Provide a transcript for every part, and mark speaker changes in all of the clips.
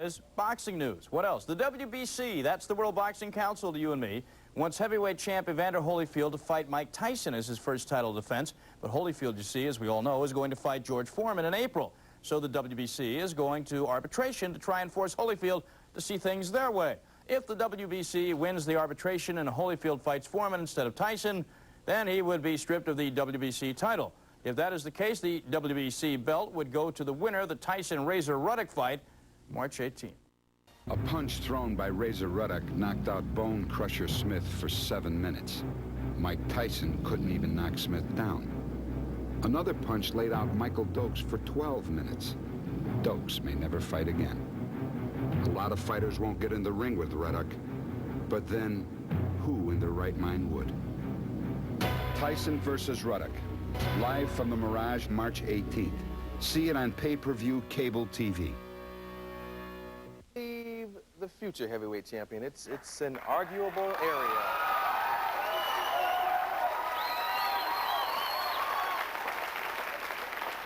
Speaker 1: Is boxing news. What else? The WBC, that's the World Boxing Council to you and me, wants heavyweight champ Evander Holyfield to fight Mike Tyson as his first title defense. But Holyfield, you see, as we all know, is going to fight George Foreman in April. So the WBC is going to arbitration to try and force Holyfield to see things their way. If the WBC wins the arbitration and Holyfield fights Foreman instead of Tyson, then he would be stripped of the WBC title. If that is the case, the WBC belt would go to the winner of the Tyson-Razor Ruddock fight, March 18th.
Speaker 2: A punch thrown by Razor Ruddock knocked out Bone Crusher Smith for 7 minutes. Mike Tyson couldn't even knock Smith down. Another punch laid out Michael Dokes for 12 minutes. Dokes may never fight again. A lot of fighters won't get in the ring with Ruddock, but then who in their right mind would? Tyson versus Ruddock, live from the Mirage, March 18th. See it on pay-per-view cable TV.
Speaker 3: The future heavyweight champion. It's an arguable area.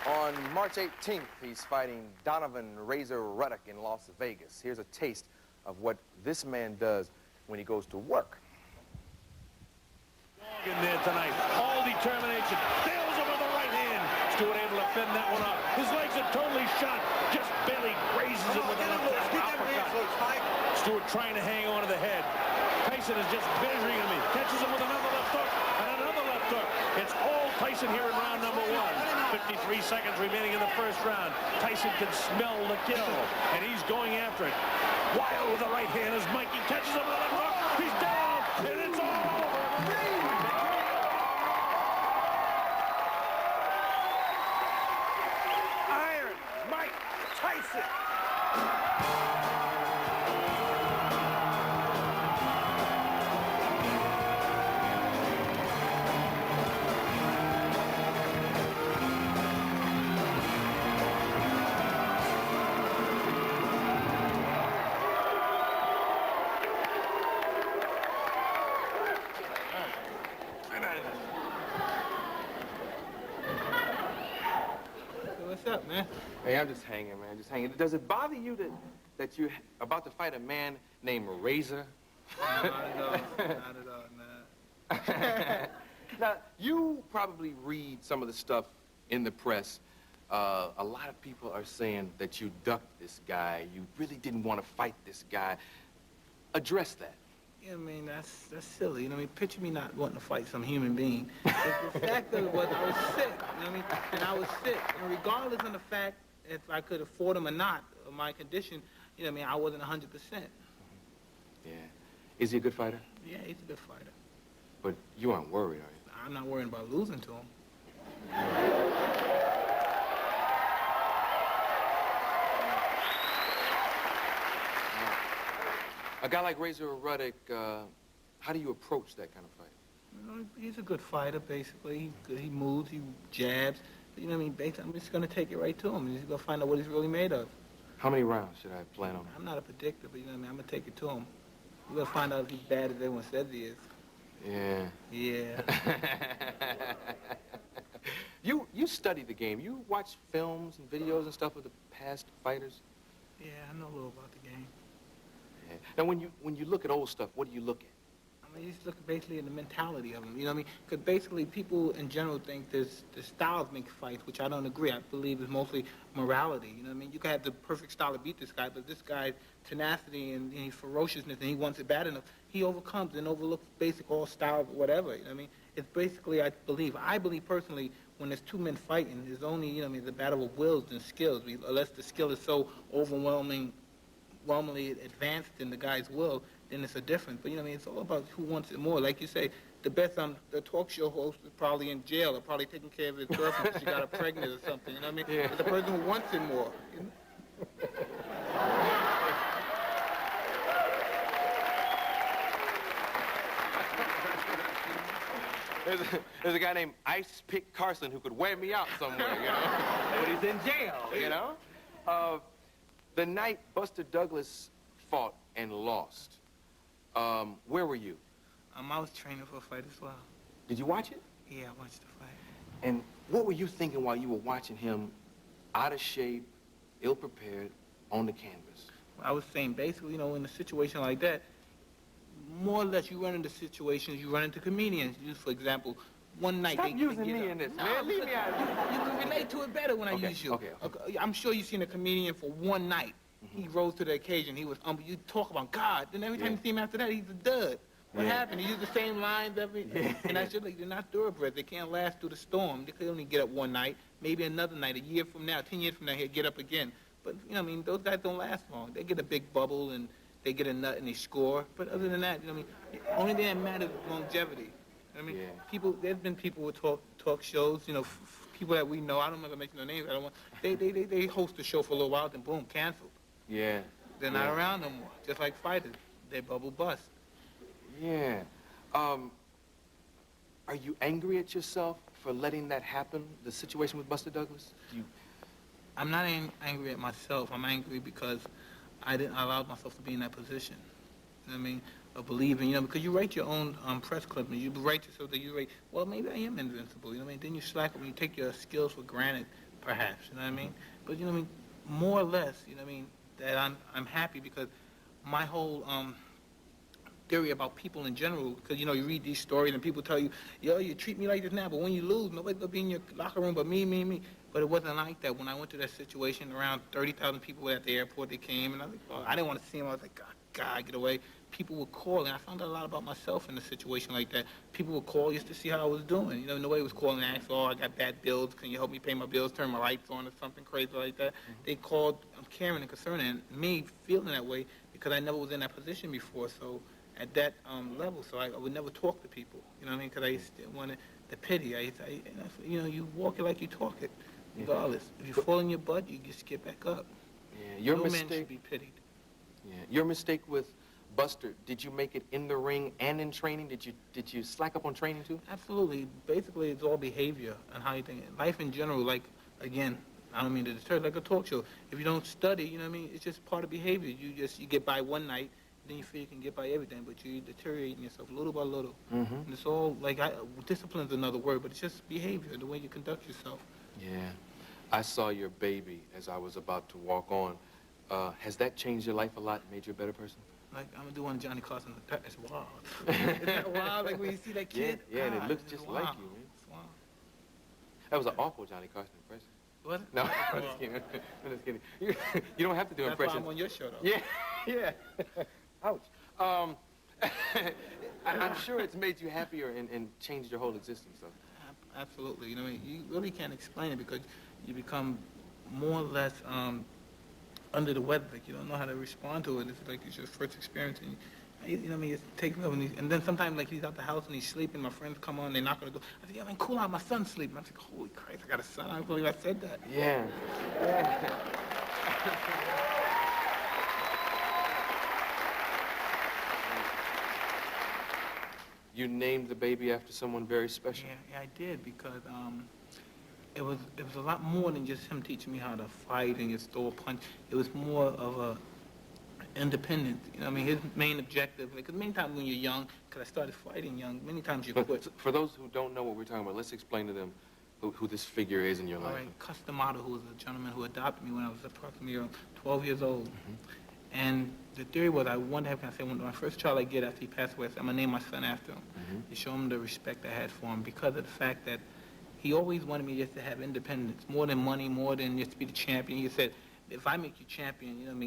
Speaker 3: On March 18th, he's fighting Donovan Razor Ruddock in Las Vegas. Here's a taste of what this man does when he goes to work.
Speaker 4: In there tonight, all determination. Nails him with the right hand. Stewart able to fend that one off. His legs are totally shot. Just barely grazes him with the left uppercut. Stewart trying to hang on to the head. Tyson is just measuring him. Catches him with another left hook and another left hook. It's all Tyson here in round number 1. 53 seconds remaining in the first round. Tyson can smell the kill, and he's going after it. Wild with the right hand as Mikey catches him with a left hook. He's down, and it's all over. Iron Mike Tyson.
Speaker 5: What's up, man?
Speaker 3: Hey, I'm just hanging, man, just hanging. Does it bother you that you're about to fight a man named Razor?
Speaker 5: Not at all. Not at all, man.
Speaker 3: Now, you probably read some of the stuff in the press. A lot of people are saying that you ducked this guy. You really didn't want to fight this guy. Address that.
Speaker 5: Yeah, I mean, that's silly. You know what I mean? Picture me not wanting to fight some human being. The fact of it was I was sick, you know what I mean? And I was sick. And regardless of the fact if I could afford him or not, of my condition, you know what I mean, I wasn't 100%.
Speaker 3: Yeah. Is he a good fighter?
Speaker 5: Yeah, he's a good fighter.
Speaker 3: But you aren't worried, are you?
Speaker 5: I'm not worrying about losing to him.
Speaker 3: A guy like Razor Ruddock, how do you approach that kind of fight?
Speaker 5: You know, he's a good fighter, basically. He moves, he jabs. You know what I mean? Basically, I'm just going to take it right to him. He's going to find out what he's really made of.
Speaker 3: How many rounds should I plan on?
Speaker 5: I'm not a predictor, but you know what I mean? I'm going to take it to him. We're going to find out if he's bad as everyone says he is.
Speaker 3: Yeah.
Speaker 5: Yeah.
Speaker 3: You study the game. You watch films and videos and stuff of the past fighters?
Speaker 5: Yeah, I know a little about the game.
Speaker 3: Yeah. Now, when you look at old stuff, what do you look at?
Speaker 5: I mean, you just look basically at the mentality of them, you know what I mean? Because basically people in general think the styles make fights, which I don't agree. I believe is mostly morality, you know what I mean? You can have the perfect style to beat this guy, but this guy's tenacity and his ferociousness, and he wants it bad enough, he overcomes and overlooks basic all styles, whatever, you know what I mean? It's basically, I believe personally, when there's two men fighting, there's only, you know what I mean, the battle of wills and skills, unless the skill is so overwhelmingly advanced in the guy's will, then it's a difference. But, you know what I mean, it's all about who wants it more. Like you say, the best the talk show host is probably in jail or probably taking care of his girlfriend because she got her pregnant or something, you know what I mean?
Speaker 3: Yeah.
Speaker 5: But the person who wants it more. You know?
Speaker 3: There's a guy named Ice Pick Carson who could wear me out somewhere, you know? But he's in jail, you know? The night Buster Douglas fought and lost, where were you?
Speaker 5: I was training for a fight as well.
Speaker 3: Did you watch it?
Speaker 5: Yeah, I watched the fight.
Speaker 3: And what were you thinking while you were watching him out of shape, ill-prepared, on the canvas?
Speaker 5: I was saying, basically, you know, in a situation like that, more or less you run into situations, you run into comedians. You, for example, one night
Speaker 3: Stop
Speaker 5: they
Speaker 3: using
Speaker 5: get
Speaker 3: me
Speaker 5: up.
Speaker 3: in this,
Speaker 5: No,
Speaker 3: man. Leave me out of this.
Speaker 5: You can relate to it better when I
Speaker 3: Okay,
Speaker 5: use you.
Speaker 3: okay.
Speaker 5: I'm sure you've seen a comedian for one night. He rose to the occasion. He was humble. You talk about God. Then every time you see him after that, he's a dud. What happened? He used the same lines every... And I should, like, they're not thoroughbreds. They can't last through the storm. They can only get up one night, maybe another night, a year from now, 10 years from now, he'll get up again. But, you know what I mean, those guys don't last long. They get a big bubble and they get a nut and they score. But other than that, you know what I mean, the only thing that matters is longevity. You know what I mean, people, there's been people with talk shows, you know, people that we know, I don't want to mention their names, I don't want, they host a show for a little while, then boom, canceled.
Speaker 3: Yeah.
Speaker 5: They're not around no more. Just like fighters, they bubble bust.
Speaker 3: Yeah. Are you angry at yourself for letting that happen, the situation with Buster Douglas?
Speaker 5: I'm not angry at myself. I'm angry because I didn't allow myself to be in that position. You know what I mean? Of believing, you know, because you write your own press clippings. You write yourself that you write, well, maybe I am invincible. You know what I mean? Then you slack when you take your skills for granted, perhaps. You know what I mean? But, you know what I mean? More or less, you know what I mean, that I'm happy because my whole theory about people in general, because, you know, you read these stories and people tell you, yo, you treat me like this now, but when you lose, nobody's going to be in your locker room but me. But it wasn't like that. When I went to that situation, around 30,000 people were at the airport. They came, and I was like, oh, I didn't want to see them. I was like, God, get away. People would call, and I found out a lot about myself in a situation like that. People would call just to see how I was doing. You know, nobody was calling and asking, oh, I got bad bills. Can you help me pay my bills, turn my lights on, or something crazy like that? They called, I'm caring and concerned, and me feeling that way because I never was in that position before. So at that level, so I would never talk to people. You know what I mean? Because I used to want the pity. You know, you walk it like you talk it. Regardless, if you fall in your butt, you just get back up.
Speaker 3: Yeah, your
Speaker 5: no
Speaker 3: mistake.
Speaker 5: man should be pitied.
Speaker 3: Yeah, your mistake with Buster. Did you make it in the ring and in training? Did you slack up on training too?
Speaker 5: Absolutely. Basically, it's all behavior and how you think. Life in general, like, again, I don't mean to deter, like a talk show. If you don't study, you know what I mean, it's just part of behavior. You get by one night, then you feel you can get by everything, but you're deteriorating yourself little by little. And it's all, like, discipline's another word, but it's just behavior, the way you conduct yourself.
Speaker 3: Yeah. I saw your baby as I was about to walk on. Has that changed your life a lot, made you a better person?
Speaker 5: Like, I'm gonna do one of Johnny Carson's. It's wild. Isn't that wild? Like when you see that kid?
Speaker 3: Yeah, and it
Speaker 5: God,
Speaker 3: looks
Speaker 5: it's
Speaker 3: just
Speaker 5: wild.
Speaker 3: like you, man.
Speaker 5: It's wild.
Speaker 3: That was an awful Johnny Carson impression.
Speaker 5: Was it?
Speaker 3: No, I'm just kidding. I'm just kidding. You don't have to do
Speaker 5: That's
Speaker 3: impressions.
Speaker 5: why I'm on your show, though.
Speaker 3: Yeah. Ouch. I'm sure it's made you happier and changed your whole existence, though.
Speaker 5: Absolutely. You know, you really can't explain it because you become more or less under the weather. Like, you don't know how to respond to it. It's like it's your first experience. And you know what I mean? It's taking over. And then sometimes, like, he's out the house and he's sleeping. My friends come on, they knock on the door. I said, yo, man, cool out. My son's sleeping. I'm like, holy Christ, I got a son. I don't believe I said that.
Speaker 3: Yeah. You named the baby after someone very special.
Speaker 5: Yeah, I did because it was a lot more than just him teaching me how to fight and just throw a punch. It was more of a independent. You know what I mean? His main objective, because many times when you're young, because I started fighting young, many times you quit.
Speaker 3: For those who don't know what we're talking about, let's explain to them who this figure is in your
Speaker 5: All
Speaker 3: life.
Speaker 5: right, Customato, who was a gentleman who adopted me when I was approximately 12 years old. And the theory was I wanted to have, when my first child I get after he passed away, I said, I'm going to name my son after him. To show him the respect I had for him because of the fact that he always wanted me just to have independence, more than money, more than just to be the champion. He said, if I make you champion, you know what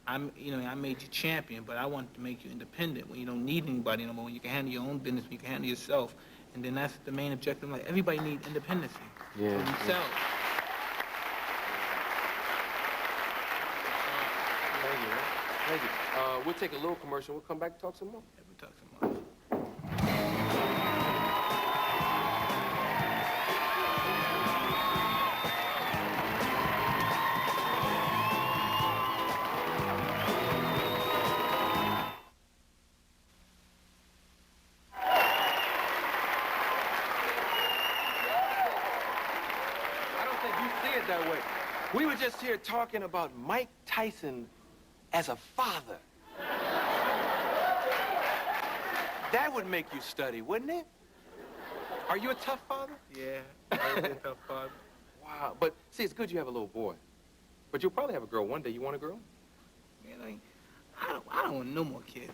Speaker 5: I mean, I made you champion, but I want to make you independent when you don't need anybody no more, when you can handle your own business, when you can handle yourself. And then that's the main objective. Like, everybody needs independence for themselves.
Speaker 3: Thank you. We'll take a little commercial. We'll come back and talk some more.
Speaker 5: Yeah, we'll talk some more.
Speaker 3: I don't think you see it that way. We were just here talking about Mike Tyson as a father. That would make you study, wouldn't it? Are you a tough father?
Speaker 5: Yeah, I was a tough father.
Speaker 3: Wow. But, see, it's good you have a little boy. But you'll probably have a girl one day. You want a girl?
Speaker 5: You know, I don't want no more kids.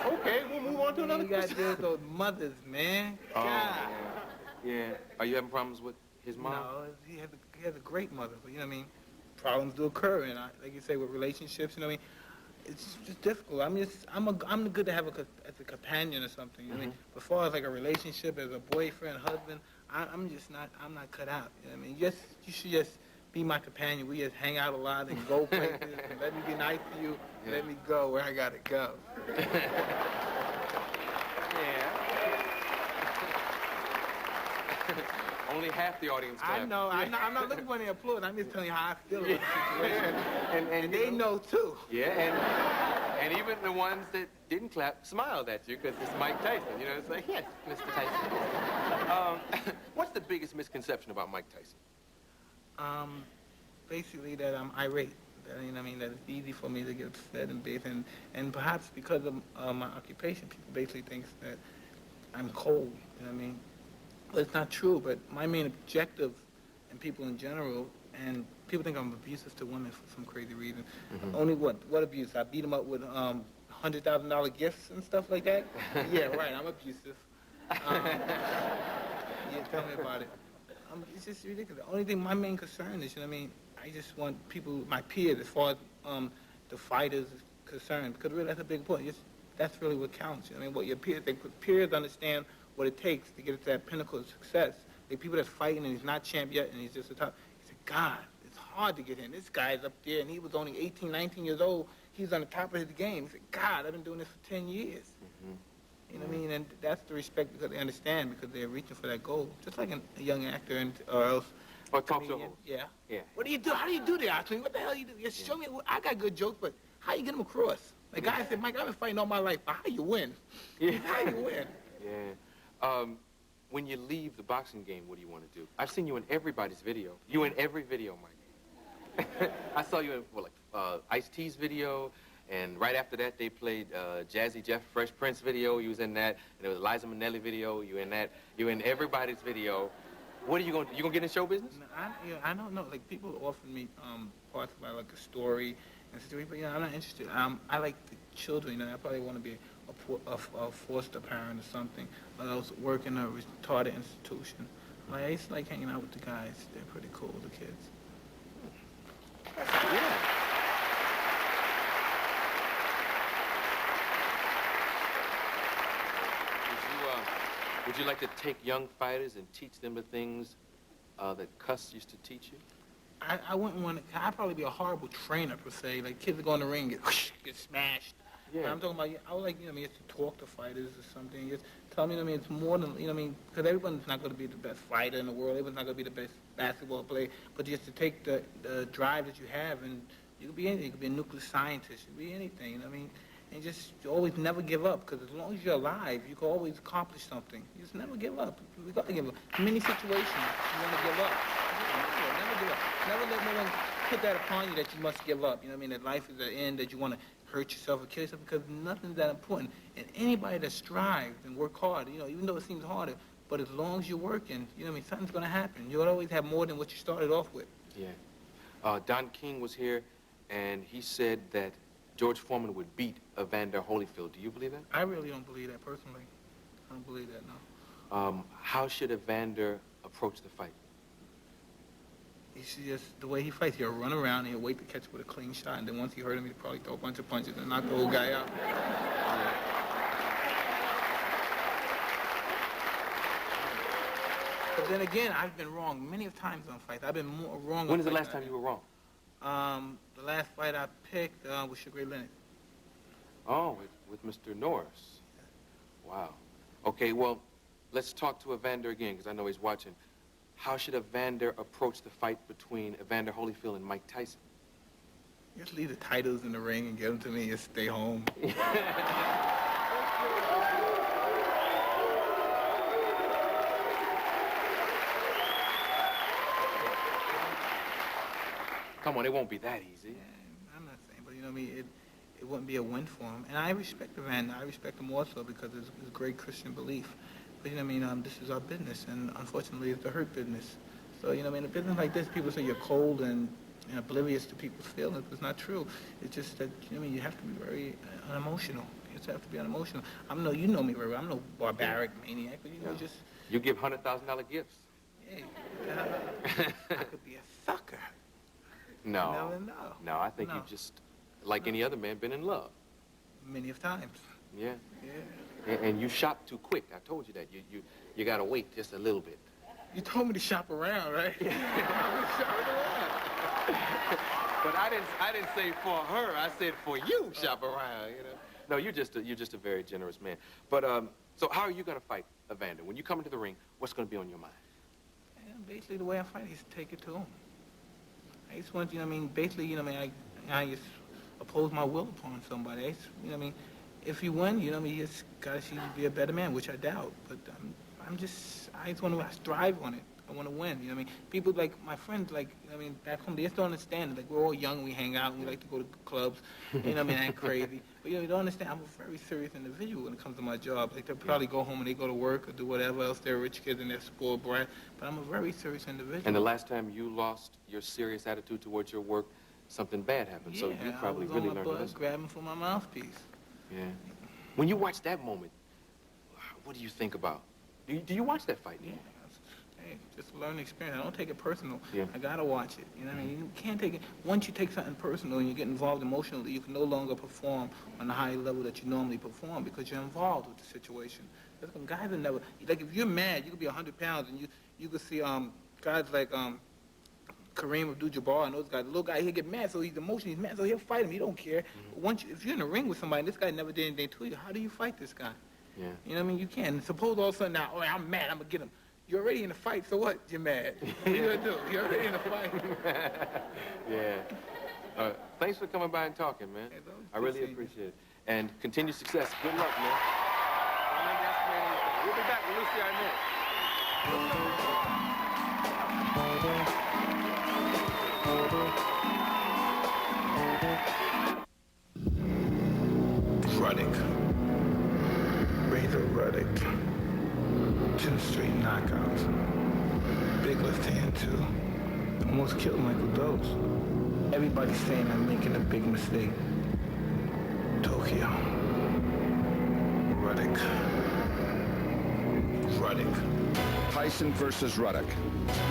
Speaker 3: Okay, we'll move on to another
Speaker 5: You got to
Speaker 3: question.
Speaker 5: deal with those mothers, man. God.
Speaker 3: Yeah. Are you having problems with his mom?
Speaker 5: No, he has a great mother, but you know what I mean? Problems do occur, and like you say, with relationships, you know what I mean? It's just difficult. I'm good to have as a companion or something, you know what I mean? But as far as like a relationship as a boyfriend, husband, I'm not cut out, you know what I mean? You should just be my companion. We just hang out a lot and go places and let me be nice to you, and let me go where I gotta go.
Speaker 3: Only half the audience clapped.
Speaker 5: I know. I'm not looking for any applause. I'm just telling you how I feel about the situation. And they know too.
Speaker 3: Yeah, and even the ones that didn't clap smiled at you because it's Mike Tyson. You know, it's like, yes, Mr. Tyson. What's the biggest misconception about Mike Tyson?
Speaker 5: Basically that I'm irate. That, you know what I mean? That it's easy for me to get upset and perhaps because of my occupation, people basically think that I'm cold. You know what I mean? Well, it's not true, but my main objective, and people in general, and people think I'm abusive to women for some crazy reason. Only what abuse? I beat them up with $100,000 gifts and stuff like that? Yeah, right, I'm abusive. Yeah, tell me about it. It's just ridiculous. The only thing, my main concern is, you know what I mean, I just want people, my peers, as far as the fighters is concerned, because really that's a big point. That's really what counts. You know what I mean? What your peers think, because peers understand what it takes to get to that pinnacle of success. Like people that's fighting and he's not champ yet and he's just a top. He said, God, it's hard to get in. This guy's up there and he was only 18, 19 years old. He's on the top of his game. He said, God, I've been doing this for 10 years. You know what I mean? And that's the respect because they understand because they're reaching for that goal. Just like a young actor or else.
Speaker 3: Or talk show host.
Speaker 5: Yeah.
Speaker 3: Yeah.
Speaker 5: What do you do? How do you do that, actually? What the hell you do? Just show me. I got good jokes, but how you get them across? Like guy said, Mike, I've been fighting all my life, but how do you win?
Speaker 3: Yeah.
Speaker 5: How do you win?
Speaker 3: Yeah. When you leave the boxing game, what do you want to do? I've seen you in everybody's video. You in every video, Mike. I saw you in Ice-T's video, and right after that they played Jazzy Jeff Fresh Prince video. You was in that, and there was Liza Minnelli video. You in that. You in everybody's video. What are you going to do? You going to get in show business?
Speaker 5: I don't know. Like people offer me parts about like a story and story, but I'm not interested. I like the children. You know, I probably want to be a foster parent or something. I was working in a retarded institution. Like, I used to like hanging out with the guys. They're pretty cool, the kids.
Speaker 3: Yeah. Would you like to take young fighters and teach them the things that Cuss used to teach you?
Speaker 5: I wouldn't want to. I'd probably be a horrible trainer per se. Like kids that go in the ring and get smashed.
Speaker 3: Yeah.
Speaker 5: But I'm talking about, I would like, you know what I mean, just to talk to fighters or something. Just tell me, you know what I mean, it's more than, you know what I mean, because everyone's not going to be the best fighter in the world. Everyone's not going to be the best basketball player. But just to take the drive that you have, and you could be anything. You could be a nuclear scientist. You could be anything, you know what I mean? And just always never give up, because as long as you're alive, you can always accomplish something. You just never give up. We got to give up. In many situations, you want to give up. Never give up. Never let no one put that upon you that you must give up. You know what I mean? That life is the end, that you want to hurt yourself or kill yourself, because nothing's that important. And anybody that strives and work hard, you know, even though it seems harder, but as long as you're working, you know what I mean, something's going to happen. You'll always have more than what you started off with.
Speaker 3: Yeah. Don King was here, and he said that George Foreman would beat Evander Holyfield. Do you believe that?
Speaker 5: I really don't believe that, personally. I don't believe that, no.
Speaker 3: How should Evander approach the fight?
Speaker 5: He should just, the way he fights, he'll run around and he'll wait to catch with a clean shot, and then once he hurt him, he'll probably throw a bunch of punches and knock the whole guy out. But then again, I've been wrong many times on fights. I've been more wrong.
Speaker 3: When is the last time you were wrong?
Speaker 5: The last fight I picked was Sugar Ray Leonard.
Speaker 3: Oh, with Mr. Norris. Wow. Okay, well, let's talk to Evander again, because I know he's watching. How should Evander approach the fight between Evander Holyfield and Mike Tyson?
Speaker 5: Just leave the titles in the ring and give them to me and stay home.
Speaker 3: Come on, it won't be that easy.
Speaker 5: Yeah, I'm not saying, but you know what I mean? It wouldn't be a win for him. And I respect Evander. I respect him also because it's a great Christian belief. But, you know what I mean, this is our business, and unfortunately it's the hurt business. So, you know what I mean, a business like this, people say you're cold and oblivious to people's feelings. It's not true. It's just that, you know what I mean, you have to be very unemotional. You just have to be unemotional. You know me very well. I'm no barbaric maniac, but, you know, just...
Speaker 3: You give $100,000 gifts.
Speaker 5: Hey, I could be a sucker.
Speaker 3: No.
Speaker 5: You never know.
Speaker 3: No, I think
Speaker 5: No.
Speaker 3: you've just, like any other man, been in love.
Speaker 5: Many of times.
Speaker 3: Yeah.
Speaker 5: Yeah.
Speaker 3: And you shop too quick. I told you that. You got to wait just a little bit.
Speaker 5: You told me to shop around, right? I was shopping around.
Speaker 3: But I didn't say for her. I said for you, shop around, you know. No, you're just a very generous man. But so how are you going to fight Evander? When you come into the ring, what's going to be on your mind?
Speaker 5: And basically, the way I fight is to take it to him. I just want, you know what I mean, basically, you know what I mean, I just oppose my will upon somebody. You know what I mean, if you win, you know what I mean, you just got to see you be a better man, which I doubt. But I just want to strive on it. I want to win, you know what I mean? People like my friends, like, you know what I mean, back home, they just don't understand it. Like, we're all young, we hang out, and we like to go to clubs, you know what I mean, act crazy. But, you know, you don't understand, I'm a very serious individual when it comes to my job. Like, they'll probably go home and they go to work or do whatever else. They're rich kids and they're spoiled brat. But I'm a very serious individual.
Speaker 3: And the last time you lost your serious attitude towards your work, something bad happened. So you probably really learned a lesson.
Speaker 5: Grabbing for my mouthpiece.
Speaker 3: Yeah. When you watch that moment, what do you think about? Do you watch that fight?
Speaker 5: Yeah. Hey, just a learning experience. I don't take it personal.
Speaker 3: Yeah.
Speaker 5: I gotta watch it. You know what I mean? You can't take it. Once you take something personal and you get involved emotionally, you can no longer perform on the high level that you normally perform because you're involved with the situation. There's some guys that never, like if you're mad, you could be 100 pounds and you could see guys like Kareem Abdul-Jabbar and those guys. The little guy, he'll get mad, so he's emotional, he's mad, so he'll fight him. He don't care. But if you're in a ring with somebody and this guy never did anything to you, how do you fight this guy?
Speaker 3: Yeah.
Speaker 5: You know what I mean? You can't. And suppose all of a sudden now, oh, I'm mad, I'm gonna get him. You're already in a fight, so what? You're mad. What are you gonna do? You're already in a fight.
Speaker 3: Yeah. Thanks for coming by and talking, man.
Speaker 5: Hey,
Speaker 3: I really appreciate it. And continued success. Good luck, man. We'll be back with Lucy Arnett.
Speaker 5: Ruddock. Razor Ruddock. 2 straight knockouts. Big left hand, too. Almost killed Michael Dobbs. Everybody's saying I'm making a big mistake. Tokyo. Ruddock.
Speaker 2: Tyson versus Ruddock.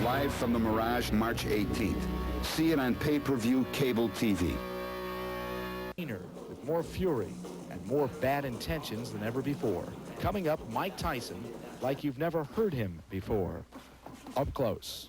Speaker 2: Live from the Mirage, March 18th. See it on pay-per-view cable TV.
Speaker 6: With more fury and more bad intentions than ever before. Coming up, Mike Tyson, like you've never heard him before. Up close.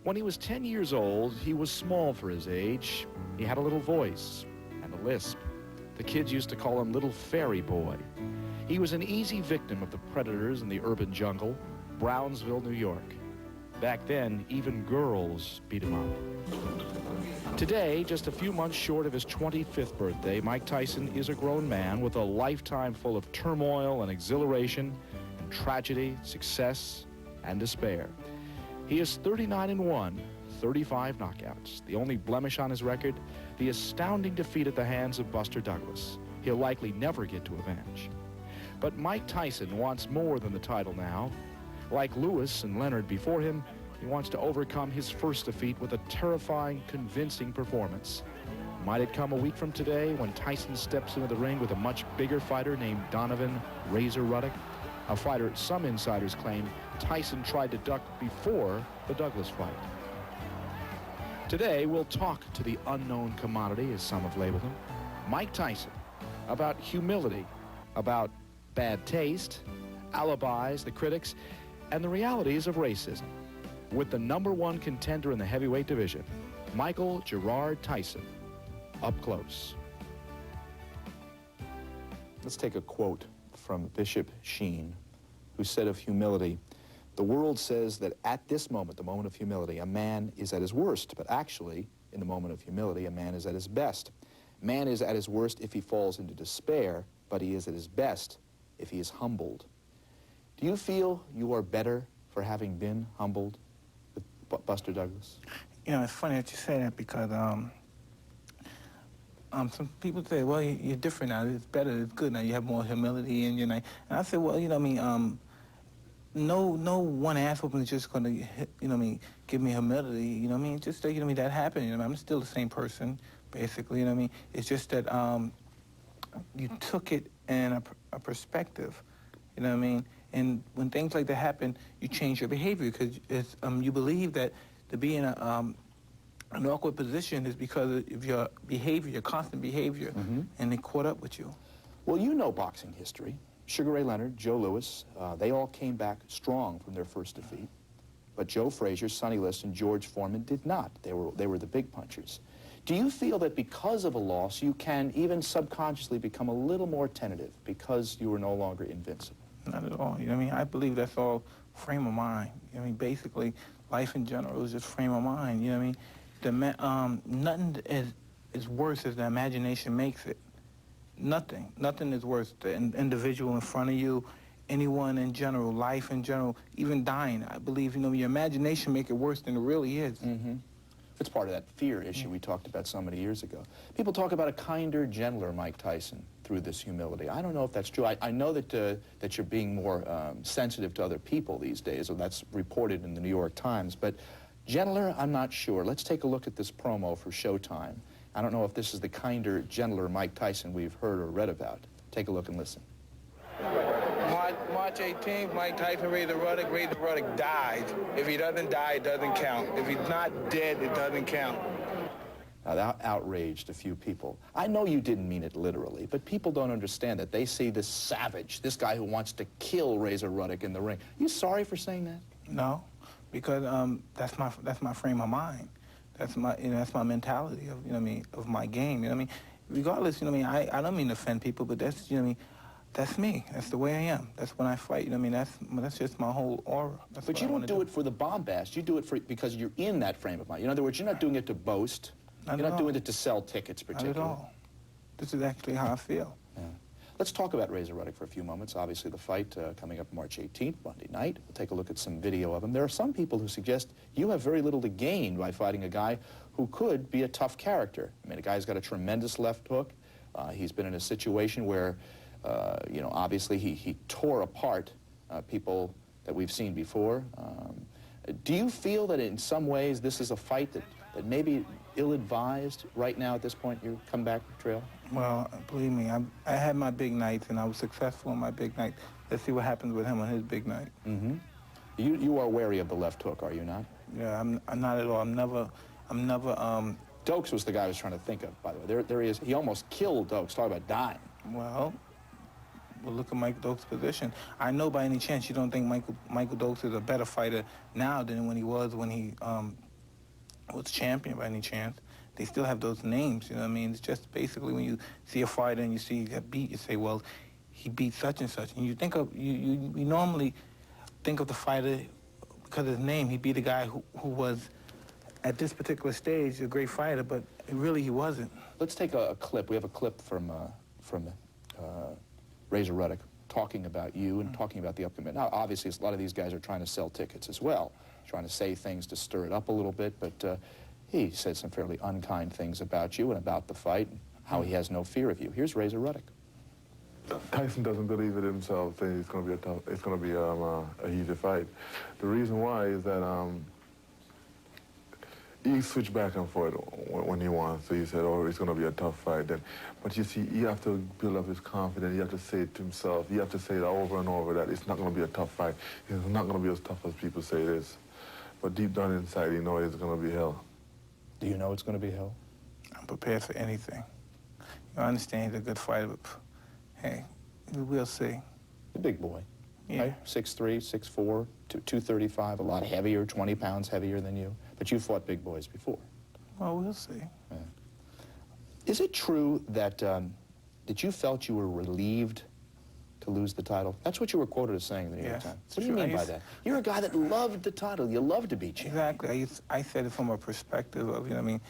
Speaker 6: When he was 10 years old, he was small for his age. He had a little voice and a lisp. The kids used to call him Little Fairy Boy. He was an easy victim of the predators in the urban jungle, Brownsville, New York. Back then, even girls beat him up. Today, just a few months short of his 25th birthday, Mike Tyson is a grown man with a lifetime full of turmoil and exhilaration and tragedy, success, and despair. He is 39-1, 35 knockouts. The only blemish on his record, the astounding defeat at the hands of Buster Douglas. He'll likely never get to avenge. But Mike Tyson wants more than the title now. Like Lewis and Leonard before him, he wants to overcome his first defeat with a terrifying, convincing performance. Might it come a week from today when Tyson steps into the ring with a much bigger fighter named Donovan Razor Ruddock? A fighter some insiders claim Tyson tried to duck before the Douglas fight. Today, we'll talk to the unknown commodity, as some have labeled him, Mike Tyson, about humility, about bad taste, alibis, the critics, and the realities of racism. With the #1 contender in the heavyweight division, Michael Gerard Tyson, up close. Let's take a quote from Bishop Sheen, who said of humility,
Speaker 7: The world says that at this moment, the moment of humility, a man is at his worst. But actually, in the moment of humility, a man is at his best. Man is at his worst if he falls into despair, but he is at his best if he is humbled. Do you feel you are better for having been humbled with Buster Douglas?
Speaker 5: You know, it's funny that you say that because some people say, well, you're different now. It's better. It's good now. You have more humility in your life. And I say, well, you know what I mean? No one ass whooping is just going to, you know what I mean, give me humility. You know what I mean? Just, you know what I mean, that happened. You know what I mean? I'm still the same person, basically. You know what I mean? It's just that you took it in a perspective. You know what I mean? And when things like that happen, you change your behavior because you believe that to be in an awkward position is because of your behavior, your constant behavior, and they caught up with you.
Speaker 7: Well, you know boxing history. Sugar Ray Leonard, Joe Louis, they all came back strong from their first defeat. But Joe Frazier, Sonny Liston, George Foreman did not. They were the big punchers. Do you feel that because of a loss, you can even subconsciously become a little more tentative because you are no longer invincible?
Speaker 5: Not at all. You know what I mean? I believe that's all frame of mind. You know what I mean? Basically, life in general is just frame of mind. You know what I mean? Nothing is worse as the imagination makes it. Nothing. Nothing is worse. The individual in front of you, anyone in general, life in general, even dying. I believe, you know, your imagination make it worse than it really is.
Speaker 7: It's part of that fear issue we talked about so many years ago. People talk about a kinder, gentler Mike Tyson through this humility. I don't know if that's true. I know that you're being more sensitive to other people these days, or that's reported in the New York Times, but gentler, I'm not sure. Let's take a look at this promo for Showtime. I don't know if this is the kinder, gentler Mike Tyson we've heard or read about. Take a look and listen.
Speaker 5: March 18th, Mike Tyson, Razor Ruddock. Razor Ruddock died. If he doesn't die, it doesn't count. If he's not dead, it doesn't count.
Speaker 7: Now, that outraged a few people. I know you didn't mean it literally, but people don't understand that. They see this savage, this guy who wants to kill Razor Ruddock in the ring. You sorry for saying that?
Speaker 5: No, because that's my frame of mind. That's my mentality of, you know what I mean, of my game. You know what I mean? Regardless, you know what I mean, I don't mean to offend people, but that's, you know what I mean, that's me. That's the way I am. That's when I fight. You know what I mean? That's just my whole aura. That's
Speaker 7: but you don't do it for the bombast. You do it because you're in that frame of mind. In other words, you're not doing it to boast. You're not doing it to sell tickets, particularly.
Speaker 5: Not at all. This is actually how I feel.
Speaker 7: Yeah. Let's talk about Razor Ruddock for a few moments. Obviously, the fight coming up March 18th, Monday night. We'll take a look at some video of him. There are some people who suggest you have very little to gain by fighting a guy who could be a tough character. I mean, a guy's got a tremendous left hook. He's been in a situation where, you know, obviously he tore apart people that we've seen before. Do you feel that in some ways this is a fight that may be ill-advised right now at this point, your comeback trail?
Speaker 5: Well, believe me, I had my big nights, and I was successful in my big night. Let's see what happens with him on his big night.
Speaker 7: You are wary of the left hook, are you not?
Speaker 5: Yeah, I'm not at all. I'm never.
Speaker 7: Dokes was the guy I was trying to think of, by the way. There he is. He almost killed Dokes. Talk about dying.
Speaker 5: Well, look at Michael Dokes' position. I know by any chance you don't think Michael Dokes is a better fighter now than when he was champion by any chance. They still have those names, you know what I mean? It's just basically when you see a fighter and you see he got beat, you say, well, he beat such and such. And you think of, you normally think of the fighter because of his name. He beat a guy who was, at this particular stage, a great fighter, but really he wasn't.
Speaker 7: Let's take a clip. We have a clip from Razor Ruddock talking about you and talking about the upcoming. Now, obviously, a lot of these guys are trying to sell tickets as well, trying to say things to stir it up a little bit, but he said some fairly unkind things about you and about the fight, and how he has no fear of you. Here's Razor Ruddock.
Speaker 8: Tyson doesn't believe it himself, saying it's going to be a heated fight. The reason why is that he switched back and forth when he wants. So he said, oh, it's going to be a tough fight. But you see, you have to build up his confidence. You have to say it to himself. You have to say it over and over that it's not going to be a tough fight. It's not going to be as tough as people say it is. But deep down inside, you know it's going to be hell.
Speaker 7: Do you know it's going to be hell?
Speaker 5: I'm prepared for anything. You understand he's a good fighter, but hey, we'll see.
Speaker 7: The big boy,
Speaker 5: yeah.
Speaker 7: Right? 6'3", 6'4", 235, a lot heavier, 20 pounds heavier than you. But you fought big boys before.
Speaker 5: Well, we'll see.
Speaker 7: Yeah. Is it true that that you felt you were relieved to lose the title? That's what you were quoted as saying in the New York
Speaker 5: Yes,
Speaker 7: Times.
Speaker 5: it's
Speaker 7: What do you
Speaker 5: true.
Speaker 7: mean by that? You're a guy that loved the title. You loved to be champion.
Speaker 5: Exactly. I said it from a perspective of, you know what I mean,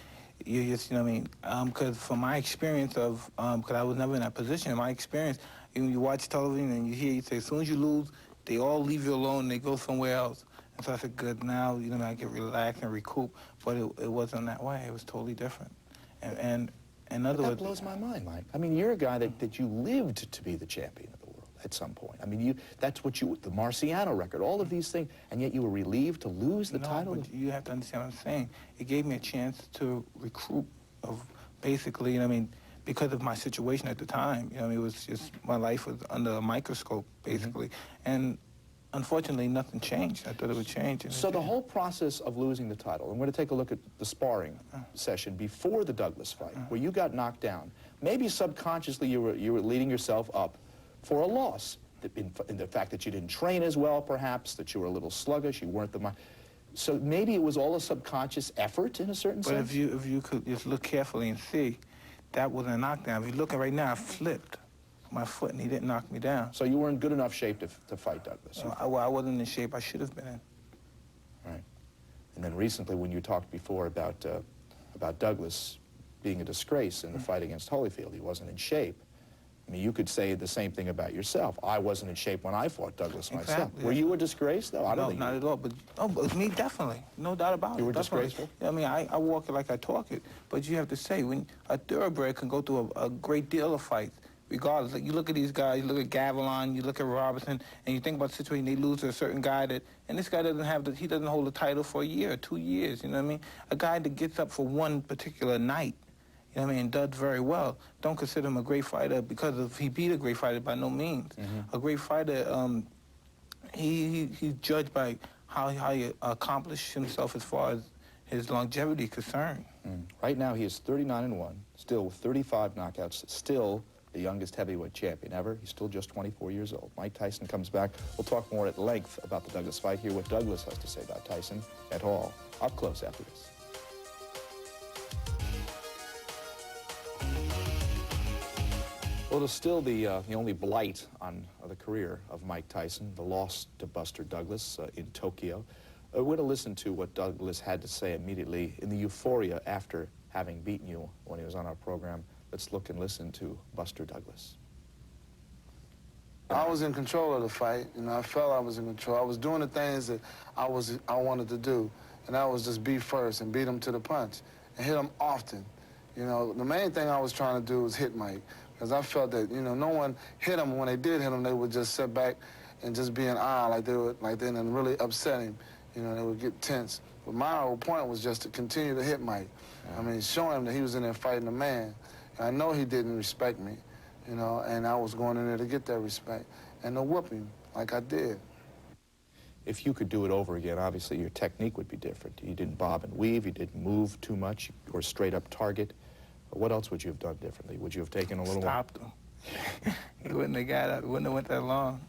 Speaker 5: you just, you know what I mean, because from my experience of, because I was never in that position, in my experience, you watch television and you hear, you say, as soon as you lose, they all leave you alone and they go somewhere else. And so I said, good, now, you know, I can relax and recoup. But it wasn't that way. It was totally different. And in other
Speaker 7: That
Speaker 5: words...
Speaker 7: blows my mind, Mike. I mean, you're a guy that you lived to be the champion of the world at some point. I mean, that's what you, the Marciano record, all of these things, and yet you were relieved to lose the title?
Speaker 5: But you have to understand what I'm saying. It gave me a chance to recruit of basically, you know what I mean, because of my situation at the time. You know what I mean, it was just, my life was under a microscope, basically. And unfortunately, nothing changed. I thought it would change.
Speaker 7: So the whole process of losing the title, and we're going to take a look at the sparring session before the Douglas fight, where you got knocked down. Maybe subconsciously you were leading yourself up for a loss. In the fact that you didn't train as well, perhaps, that you were a little sluggish, you weren't the... So maybe it was all a subconscious effort in a certain sense?
Speaker 5: But if you could just look carefully and see, that wasn't a knockdown. If you're looking right now, I flipped my foot and he didn't knock me down.
Speaker 7: So you were in good enough shape to fight Douglas?
Speaker 5: I wasn't in shape I should have been in.
Speaker 7: Right. And then recently when you talked before about Douglas being a disgrace in the fight against Holyfield, he wasn't in shape. I mean, you could say the same thing about yourself. I wasn't in shape when I fought Douglas myself.
Speaker 5: Exactly.
Speaker 7: Were you a disgrace, though? I don't think
Speaker 5: not at all. But me, definitely. No doubt about it.
Speaker 7: You were
Speaker 5: Definitely.
Speaker 7: disgraceful?
Speaker 5: I mean, I walk it like I talk it. But you have to say, when a thoroughbred can go through a great deal of fights, regardless. Like, you look at these guys, you look at Gavilan, you look at Robertson, and you think about the situation, they lose to a certain guy and this guy doesn't have he doesn't hold the title for a year or 2 years, you know what I mean? A guy that gets up for one particular night, you know what I mean, does very well. Don't consider him a great fighter because he beat a great fighter by no means. A great fighter, he's judged by how he accomplished himself as far as his longevity is concerned.
Speaker 7: Right now he is 39-1, still with 35 knockouts, still the youngest heavyweight champion ever. He's still just 24 years old. Mike Tyson comes back. We'll talk more at length about the Douglas fight, hear what Douglas has to say about Tyson et al. Up close after this. Well, it's still the only blight on the career of Mike Tyson, the loss to Buster Douglas in Tokyo. We're going to listen to what Douglas had to say immediately in the euphoria after having beaten you when he was on our program. Let's look and listen to Buster Douglas.
Speaker 9: I was in control of the fight. You know, I felt I was in control. I was doing the things that I wanted to do, and that was just be first and beat him to the punch and hit him often. You know, the main thing I was trying to do was hit Mike, because I felt that, you know, no one hit him. When they did hit him, they would just sit back and just be in awe, like they didn't really upset him. You know, they would get tense. But my whole point was just to continue to hit Mike. I mean, show him that he was in there fighting a man. And I know he didn't respect me, you know, and I was going in there to get that respect and to whoop him like I did.
Speaker 7: If you could do it over again, obviously your technique would be different. You didn't bob and weave, you didn't move too much, or straight up target. What else would you have done differently? Would you have taken a little...
Speaker 5: Stopped him. He wouldn't have got up. It wouldn't have went that long.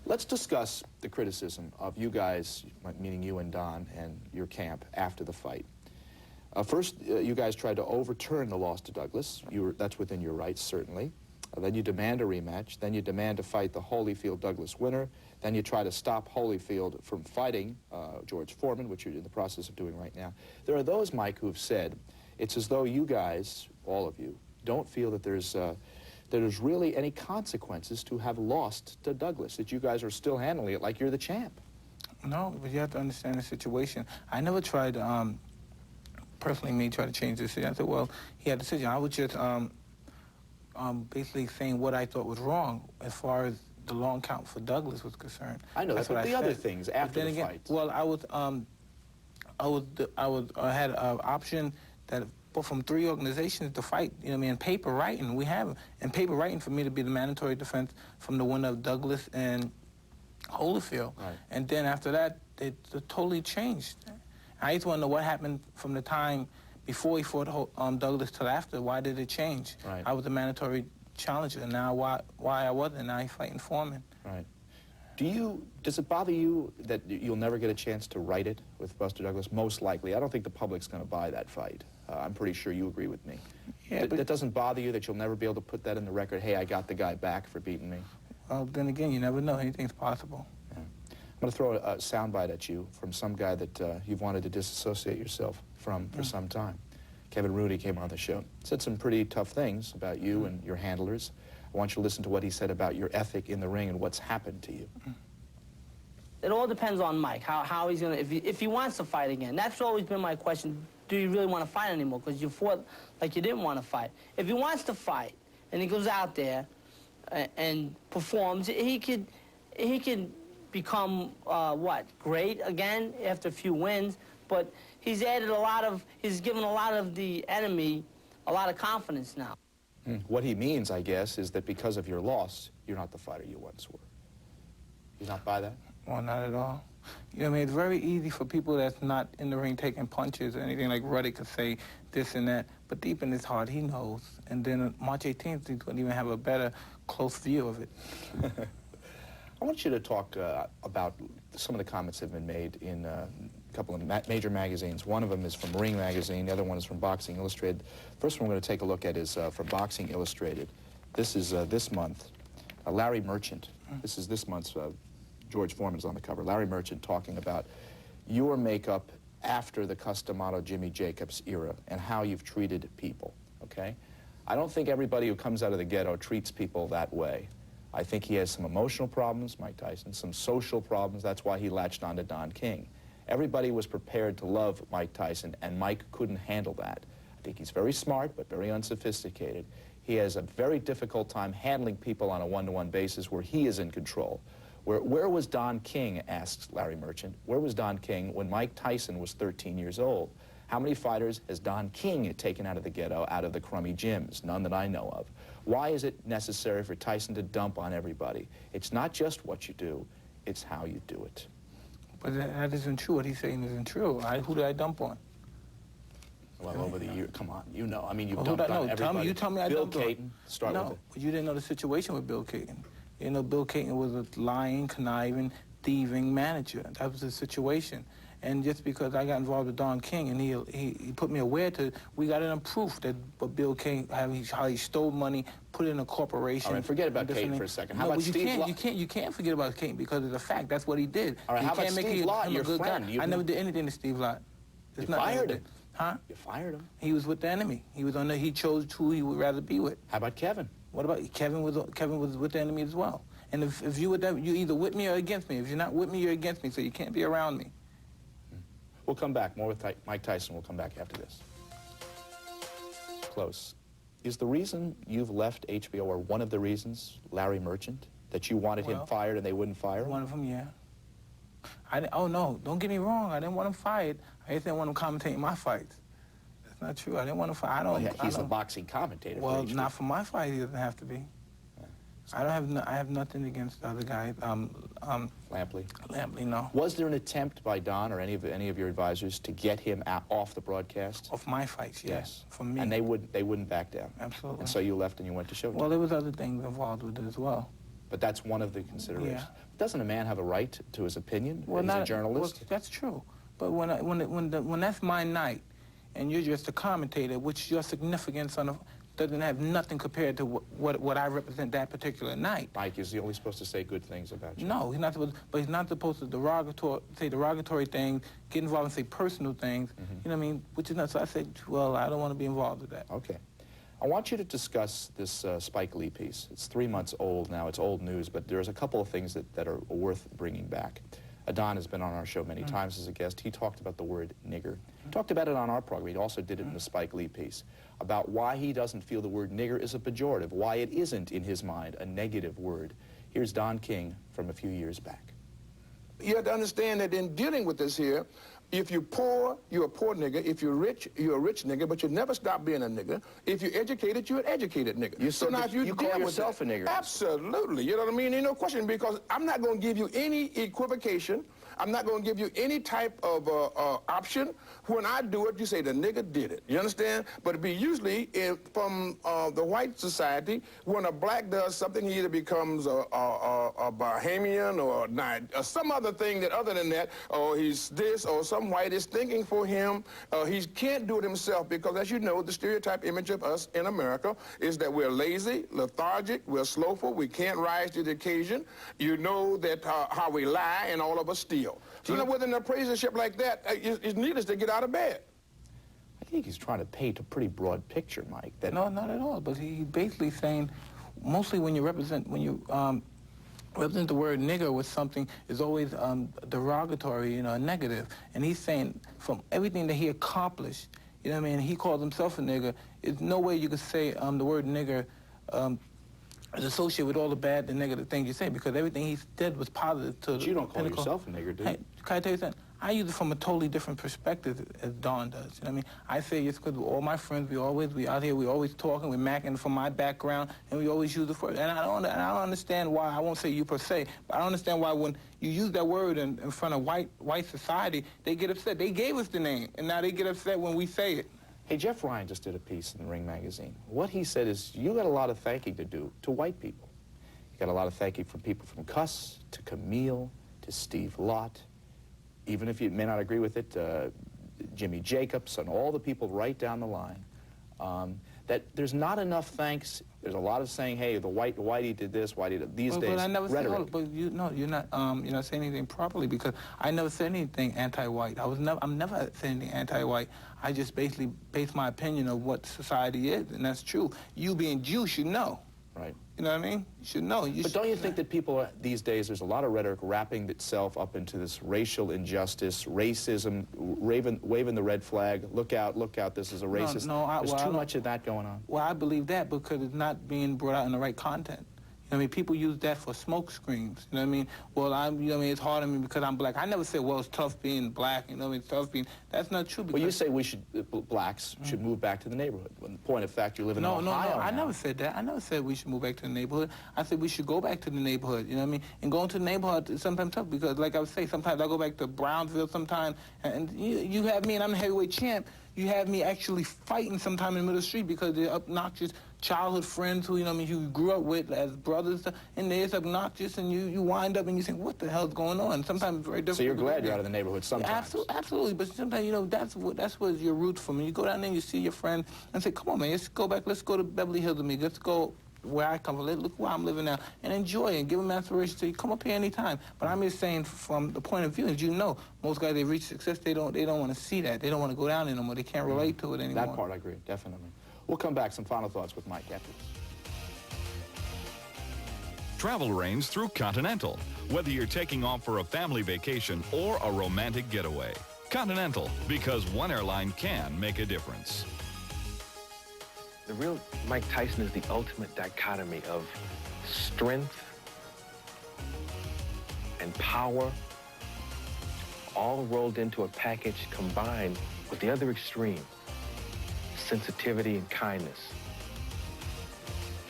Speaker 7: Let's discuss the criticism of you guys, meaning you and Don and your camp, after the fight. First, you guys tried to overturn the loss to Douglas. That's within your rights, certainly. Then you demand a rematch. Then you demand to fight the Holyfield-Douglas winner. Then you try to stop Holyfield from fighting George Foreman, which you're in the process of doing right now. There are those, Mike, who have said it's as though you guys, all of you, don't feel that there's really any consequences to have lost to Douglas, that you guys are still handling it like you're the champ.
Speaker 5: No, but you have to understand the situation. I never tried, personally, try to change the decision. I said, well, he had a decision. I was just basically saying what I thought was wrong as far as the long count for Douglas was concerned.
Speaker 7: I know, that's what the other things after the fight.
Speaker 5: Well, I had an option that from 3 organizations to fight, you know what I mean, in paper writing. We have, in paper writing, for me to be the mandatory defense from the winner of Douglas and Holyfield.
Speaker 7: Right.
Speaker 5: And then after that, it totally changed. I just want to know what happened from the time before he fought Douglas till after. Why did it change?
Speaker 7: Right.
Speaker 5: I was the mandatory challenger, and now why I wasn't. Now he's fighting Foreman.
Speaker 7: Right. Does it bother you that you'll never get a chance to write it with Buster Douglas? Most likely. I don't think the public's going to buy that fight. I'm pretty sure you agree with me.
Speaker 5: Yeah, but
Speaker 7: that doesn't bother you that you'll never be able to put that in the record, hey, I got the guy back for beating me?
Speaker 5: Well, then again, you never know. Anything's possible.
Speaker 7: Yeah. I'm going to throw a soundbite at you from some guy that you've wanted to disassociate yourself from for some time. Kevin Rudy came on the show, said some pretty tough things about you and your handlers. I want you to listen to what he said about your ethic in the ring and what's happened to you.
Speaker 10: It all depends on Mike, how he's going to, if he wants to fight again. That's always been my question. Do you really want to fight anymore? Because you fought like you didn't want to fight. If he wants to fight and he goes out there and performs, he could become, great again after a few wins. But he's added he's given a lot of the enemy a lot of confidence now.
Speaker 7: What he means, I guess, is that because of your loss, you're not the fighter you once were. You not buy that?
Speaker 5: Well, not at all. You know what I mean? It's very easy for people that's not in the ring taking punches or anything like Ruddock could say this and that, but deep in his heart, he knows. And then on March 18th, he's going to even have a better, close view of it.
Speaker 7: I want you to talk about some of the comments that have been made in a couple of major magazines. One of them is from Ring Magazine. The other one is from Boxing Illustrated. First one we're going to take a look at is from Boxing Illustrated. This is this month. Larry Merchant. This is this month's George Foreman's on the cover. Larry Merchant talking about your makeup after the Customato Jimmy Jacobs era and how you've treated people, okay? I don't think everybody who comes out of the ghetto treats people that way. I think he has some emotional problems, Mike Tyson, some social problems. That's why he latched on to Don King. Everybody was prepared to love Mike Tyson, and Mike couldn't handle that. I think he's very smart, but very unsophisticated. He has a very difficult time handling people on a one-to-one basis where he is in control. Where was Don King, asks Larry Merchant, where was Don King when Mike Tyson was 13 years old? How many fighters has Don King taken out of the ghetto, out of the crummy gyms? None that I know of. Why is it necessary for Tyson to dump on everybody? It's not just what you do, it's how you do it.
Speaker 5: But that isn't true. What he's saying isn't true. Who did I dump on?
Speaker 7: Well, over the years, come on, you know. I mean, you've
Speaker 5: Well,
Speaker 7: dumped on everybody.
Speaker 5: You tell me I
Speaker 7: Bill
Speaker 5: dumped on.
Speaker 7: Caton, start with it.
Speaker 5: No, but you didn't know the situation with Bill Caton. You know, Bill Caton was a lying, conniving, thieving manager. That was the situation. And just because I got involved with Don King and he put me aware to, we got enough proof that Bill King, how he stole money, put it in a corporation.
Speaker 7: All right, forget about Caton for a second. How about Steve Law?
Speaker 5: You can't forget about Caton because it's a fact. That's what he did.
Speaker 7: All right, how about Steve Law, your friend?
Speaker 5: I never did anything to Steve Law.
Speaker 7: You fired him.
Speaker 5: Huh?
Speaker 7: You fired him.
Speaker 5: He was with the enemy. He chose who he would rather be with.
Speaker 7: How about Kevin?
Speaker 5: What about Kevin? Was with the enemy as well. And if you were that, you're either with me or against me. If you're not with me, you're against me. So you can't be around me.
Speaker 7: We'll come back. More with Mike Tyson. We'll come back after this. Close. Is the reason you've left HBO, or one of the reasons, Larry Merchant, that you wanted him fired and they wouldn't fire him?
Speaker 5: One of them, yeah. Oh, no, don't get me wrong. I didn't want him fired. I just didn't want him commentating my fights. That's not true. I didn't want him fired.
Speaker 7: He's a boxing commentator.
Speaker 5: Well, not for my fight. He doesn't have to be. I have nothing against the other guy.
Speaker 7: Lampley?
Speaker 5: Lampley, no.
Speaker 7: Was there an attempt by Don or any of your advisors to get him off the broadcast?
Speaker 5: Off my fights, yes. For me.
Speaker 7: And they wouldn't back down?
Speaker 5: Absolutely.
Speaker 7: And so you left and you went to Showtime?
Speaker 5: Well, there was other things involved with it as well.
Speaker 7: But that's one of the considerations.
Speaker 5: Yeah.
Speaker 7: Doesn't a man have a right to his opinion?
Speaker 5: Well,
Speaker 7: He's a journalist?
Speaker 5: Well, that's true. But when that's my night, and you're just a commentator, which your significance doesn't have nothing compared to what I represent that particular night.
Speaker 7: Mike, is he only supposed to say good things about you?
Speaker 5: No, he's not supposed. But he's not supposed to say derogatory things, get involved and say personal things. You know what I mean? Which is not. So I said, well, I don't want to be involved with that.
Speaker 7: Okay. I want you to discuss this Spike Lee piece. It's 3 months old now. It's old news, but there's a couple of things that are worth bringing back. Don has been on our show many times as a guest. He talked about the word nigger. He talked about it on our program. He also did it in the Spike Lee piece, about why he doesn't feel the word nigger is a pejorative, why it isn't, in his mind, a negative word. Here's Don King from a few years back.
Speaker 11: You have to understand that in dealing with this here, if you're poor, you're a poor nigger. If you're rich, you're a rich nigger, but you never stop being a nigger. If you're educated, you're an educated nigger.
Speaker 7: You call yourself a nigger.
Speaker 11: Absolutely. You know what I mean? Ain't no question, because I'm not going to give you any equivocation I'm not going to give you any type of option. When I do it, you say the nigga did it. You understand? But it be usually from the white society, when a black does something, he either becomes a Bahamian or some other thing that other than that, or he's this, or some white is thinking for him. He can't do it himself because, as you know, the stereotype image of us in America is that we're lazy, lethargic, we're slowful, we can't rise to the occasion. You know that how we lie and all of us steal. So, you know, with an apprenticeship like that, it's needless to get out of bed.
Speaker 7: I think he's trying to paint a pretty broad picture, Mike. That
Speaker 5: No, not at all. But he's basically saying, mostly when you represent the word nigger with something is always derogatory, you know, negative. And he's saying from everything that he accomplished, you know what I mean, he calls himself a nigger, there's no way you could say the word nigger is associated with all the bad and negative things you say, because everything he did was positive to
Speaker 7: you don't call
Speaker 5: pinnacle.
Speaker 7: yourself a nigger, do you?
Speaker 5: Hey, can I tell you something? I use it from a totally different perspective as Don does. You know what I mean? I say it's because all my friends, we out here, we always talking, we're macking from my background, and we always use the word. And I don't understand why, I won't say you per se, but I don't understand why when you use that word in front of white society, they get upset. They gave us the name, and now they get upset when we say it.
Speaker 7: Hey, Jeff Ryan just did a piece in the Ring magazine. What he said is, you got a lot of thanking to do to white people. You got a lot of thanking from people from Cuss to Camille to Steve Lott. Even if you may not agree with it, Jimmy Jacobs and all the people right down the line, that there's not enough thanks. There's a lot of saying, hey, the whitey did this, whitey did these days.
Speaker 5: But I never
Speaker 7: rhetoric.
Speaker 5: said, but you're not saying anything properly, because I never said anything anti-white. I'm never saying anything anti-white. I just basically base my opinion of what society is, and that's true. You being Jew should know.
Speaker 7: Right.
Speaker 5: You know what I mean? You should know.
Speaker 7: But don't you think that people these days, there's a lot of rhetoric wrapping itself up into this racial injustice, racism, waving the red flag, look out, this is a racist. There's too much of that going on.
Speaker 5: Well, I believe that because it's not being brought out in the right content. You know what I mean? People use that for smoke screens. You know what I mean? Well, you know what I mean? It's hard on me because I'm black. I never said, well, it's tough being black. You know what I mean? It's tough being... That's not true.
Speaker 7: Well, you say we should, blacks should move back to the neighborhood. When the point of fact, you're living in Ohio
Speaker 5: No, I
Speaker 7: now.
Speaker 5: never said that. I never said we should move back to the neighborhood. I said we should go back to the neighborhood. You know what I mean? And going to the neighborhood is sometimes tough because, like I would say, sometimes I go back to Brownsville sometimes, and you have me, and I'm the heavyweight champ. You have me actually fighting sometime in the middle of the street because they're obnoxious childhood friends who, you know what I mean, you grew up with as brothers, and they're obnoxious, and you wind up and you think, what the hell's going on? Sometimes it's very difficult.
Speaker 7: So you're glad you're out of the neighborhood sometimes?
Speaker 5: Yeah, absolutely, but sometimes, you know, that's what your roots for me. You go down there and you see your friend and say, come on, man, let's go to Beverly Hills with me. Let's go where I come from. Look where I'm living now, and enjoy it, and give them aspirations. So you come up here anytime. But I'm just saying, from the point of view, as you know, most guys, they reach success, they don't want to see that. They don't want to go down anymore. They can't relate to it anymore.
Speaker 7: That part I agree, definitely. We'll come back, some final thoughts with Mike after this.
Speaker 12: Travel reigns through Continental, whether you're taking off for a family vacation or a romantic getaway. Continental, because one airline can make a difference.
Speaker 3: The real Mike Tyson is the ultimate dichotomy of strength and power, all rolled into a package combined with the other extreme, sensitivity and kindness.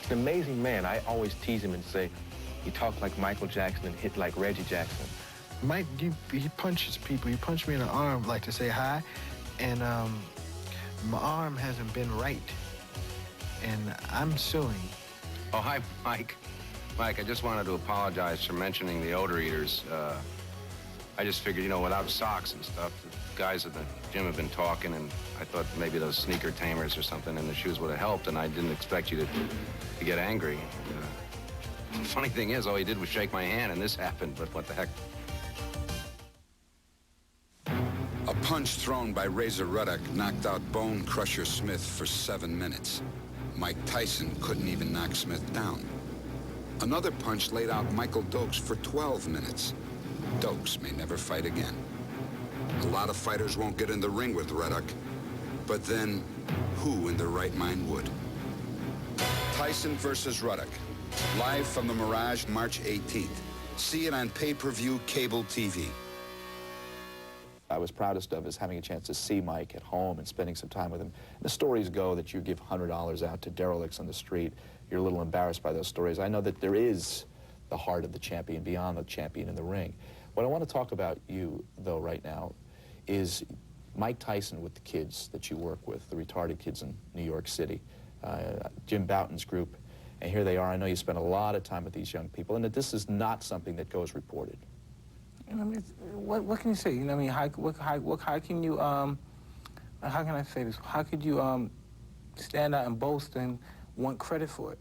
Speaker 3: He's an amazing man. I always tease him and say, he talked like Michael Jackson and hit like Reggie Jackson.
Speaker 13: Mike, he punches people. You punch me in the arm like to say hi, and my arm hasn't been right, and I'm suing.
Speaker 14: Oh, hi, Mike. Mike, I just wanted to apologize for mentioning the odor eaters. I just figured, you know, without socks and stuff, the guys at the gym have been talking, and I thought maybe those sneaker tamers or something in the shoes would have helped, and I didn't expect you to get angry. The funny thing is, all he did was shake my hand, and this happened, but what the heck?
Speaker 2: A punch thrown by Razor Ruddock knocked out Bone Crusher Smith for 7 minutes. Mike Tyson couldn't even knock Smith down. Another punch laid out Michael Dokes for 12 minutes. Dokes may never fight again. A lot of fighters won't get in the ring with Ruddock, but then who in their right mind would? Tyson versus Ruddock, live from the Mirage, March 18th. See it on pay-per-view cable TV.
Speaker 7: I was proudest of is having a chance to see Mike at home and spending some time with him. The stories go that you give $100 out to derelicts on the street. You're a little embarrassed by those stories. I know that there is the heart of the champion beyond the champion in the ring. What I want to talk about you, though, right now is Mike Tyson with the kids that you work with, the retarded kids in New York City, Jim Bouton's group, and here they are. I know you spend a lot of time with these young people, and that this is not something that goes reported.
Speaker 5: You know, I mean, what can you say? You know, I mean, how can you, how can I say this? How could you stand out and boast and want credit for it?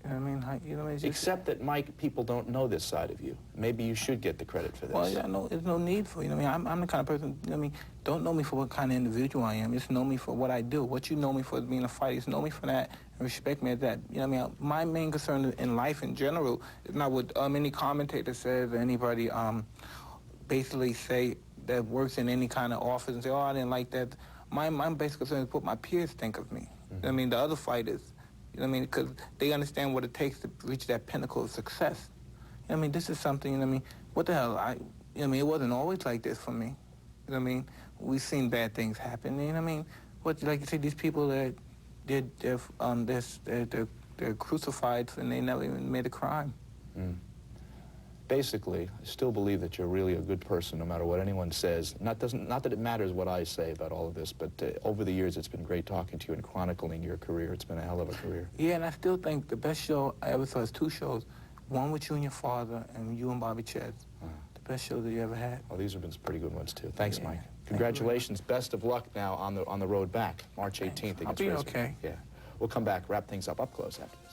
Speaker 5: You know what I mean? You know, it's just,
Speaker 7: except that, Mike, people don't know this side of you. Maybe you should get the credit for this.
Speaker 5: Well, yeah, no, there's no need for, you know what I mean? I'm the kind of person, you know what I mean, don't know me for what kind of individual I am. Just know me for what I do. What you know me for is being a fighter. Just know me for that and respect me as that. You know what I mean? My main concern in life in general is not what any commentator says or anybody basically say that works in any kind of office and say, oh, I didn't like that. My basic concern is what my peers think of me. Mm-hmm. You know what I mean? The other fighters. You know what I mean? Because they understand what it takes to reach that pinnacle of success. You know what I mean? This is something, you know what I mean? What the hell? You know what I mean? It wasn't always like this for me. You know what I mean? We've seen bad things happen. You know what I mean? What, like you say, these people that they're crucified and they never even made a crime.
Speaker 7: Mm. Basically, I still believe that you're really a good person, no matter what anyone says. Not that it matters what I say about all of this, but over the years, it's been great talking to you and chronicling your career. It's been a hell of a career.
Speaker 5: Yeah, and I still think the best show I ever saw is 2 shows. One with you and your father, and you and Bobby Chaz. The best show that you ever had.
Speaker 7: Well, these have been some pretty good ones, too. Thanks, Mike. Congratulations. Best of luck now on the road back, March 18th against
Speaker 5: I'll be
Speaker 7: Razor.
Speaker 5: okay.
Speaker 7: Yeah. We'll come back, wrap things up close after this.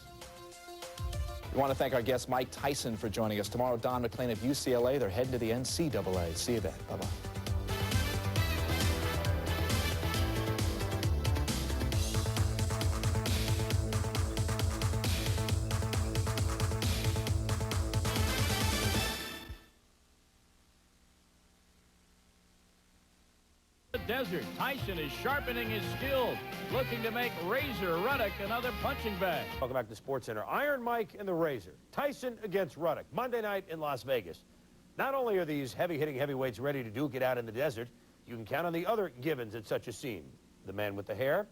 Speaker 7: We want to thank our guest, Mike Tyson, for joining us. Tomorrow, Don McLean of UCLA. They're heading to the NCAA. See you then. Bye-bye.
Speaker 4: Desert. Tyson is sharpening his skills, looking to make Razor Ruddock another punching bag. Welcome back to SportsCenter. Iron Mike and the Razor. Tyson against Ruddock. Monday night in Las Vegas. Not only are these heavy-hitting heavyweights ready to duke it out in the desert, you can count on the other givens at such a scene. The man with the hair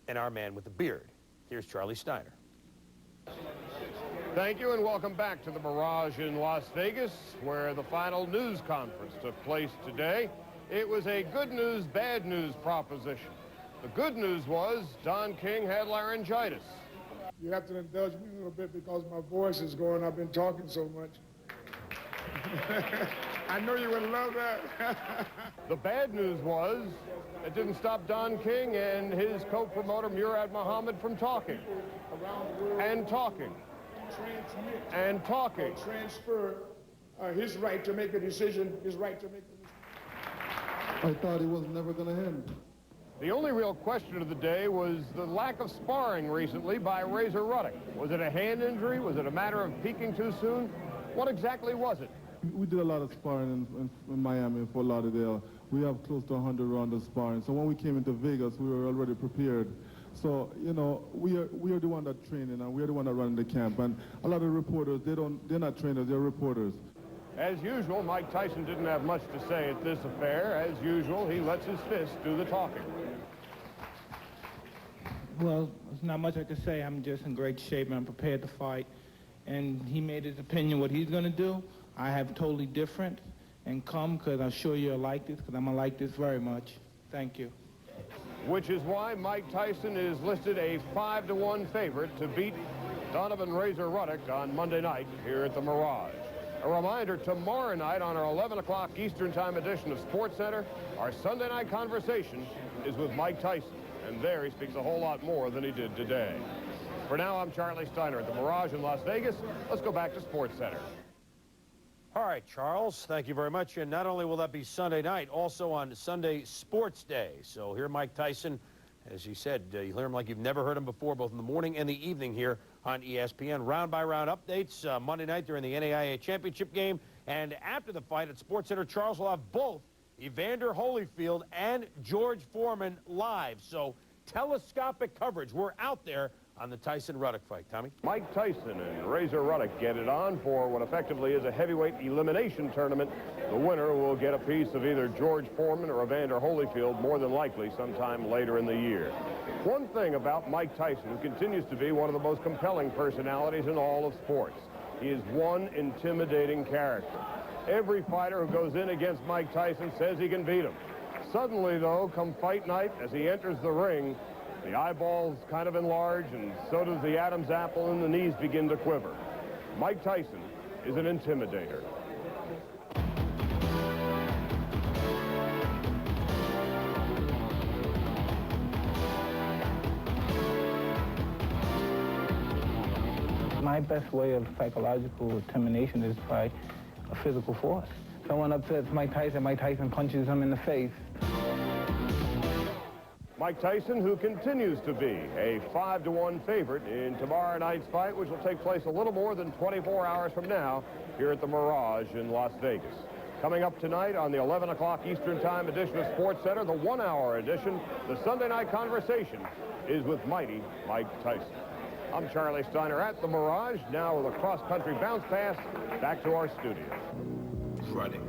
Speaker 4: and our man with the beard. Here's Charlie Steiner.
Speaker 15: Thank you and welcome back to the Mirage in Las Vegas, where the final news conference took place today. It was a good news, bad news proposition. The good news was Don King had laryngitis.
Speaker 16: You have to indulge me a little bit because my voice is going. I've been talking so much. I know you would love that.
Speaker 15: The bad news was it didn't stop Don King and his co-promoter Murad Muhammad from talking. And talking. And talking.
Speaker 16: Transfer his right to make a decision, his right to make a decision.
Speaker 17: I thought it was never going to end.
Speaker 15: The only real question of the day was the lack of sparring recently by Razor Ruddock. Was it a hand injury? Was it a matter of peaking too soon? What exactly was it?
Speaker 17: We did a lot of sparring in Miami and Fort Lauderdale. We have close to 100 rounds of sparring. So when we came into Vegas, we were already prepared. So, you know, we are the one that training and we are the one that run the camp. And a lot of reporters, they're not trainers, they're reporters.
Speaker 15: As usual, Mike Tyson didn't have much to say at this affair. As usual, he lets his fists do the talking.
Speaker 5: Well, there's not much I can say. I'm just in great shape and I'm prepared to fight. And he made his opinion what he's going to do. I have totally different. And come, because I'm sure you'll like this, because I'm going to like this very much. Thank you.
Speaker 15: Which is why Mike Tyson is listed a 5-to-1 favorite to beat Donovan Razor Ruddock on Monday night here at the Mirage. A reminder, tomorrow night on our 11 o'clock Eastern Time edition of SportsCenter, our Sunday night conversation is with Mike Tyson. And there he speaks a whole lot more than he did today. For now, I'm Charlie Steiner at the Mirage in Las Vegas. Let's go back to SportsCenter.
Speaker 4: All right, Charles, thank you very much. And not only will that be Sunday night, also on Sunday Sports Day. So here Mike Tyson, as he said, you hear him like you've never heard him before, both in the morning and the evening here on ESPN. Round-by-round updates Monday night during the NAIA Championship game. And after the fight at SportsCenter, Charles will have both Evander Holyfield and George Foreman live. So telescopic coverage. We're out there on the Tyson-Ruddock fight. Tommy?
Speaker 15: Mike Tyson and Razor Ruddock get it on for what effectively is a heavyweight elimination tournament. The winner will get a piece of either George Foreman or Evander Holyfield, more than likely sometime later in the year. One thing about Mike Tyson, who continues to be one of the most compelling personalities in all of sports, he is one intimidating character. Every fighter who goes in against Mike Tyson says he can beat him. Suddenly, though, come fight night, as he enters the ring, the eyeballs kind of enlarge, and so does the Adam's apple, and the knees begin to quiver. Mike Tyson is an intimidator.
Speaker 5: My best way of psychological intimidation is by a physical force. Someone upsets Mike Tyson punches him in the face.
Speaker 15: Mike Tyson, who continues to be a 5-to-1 favorite in tomorrow night's fight, which will take place a little more than 24 hours from now here at the Mirage in Las Vegas. Coming up tonight on the 11 o'clock Eastern Time edition of Sports Center, the 1-hour edition, the Sunday Night Conversation is with mighty Mike Tyson. I'm Charlie Steiner at the Mirage, now with a cross-country bounce pass back to our studio.
Speaker 5: Ruddock.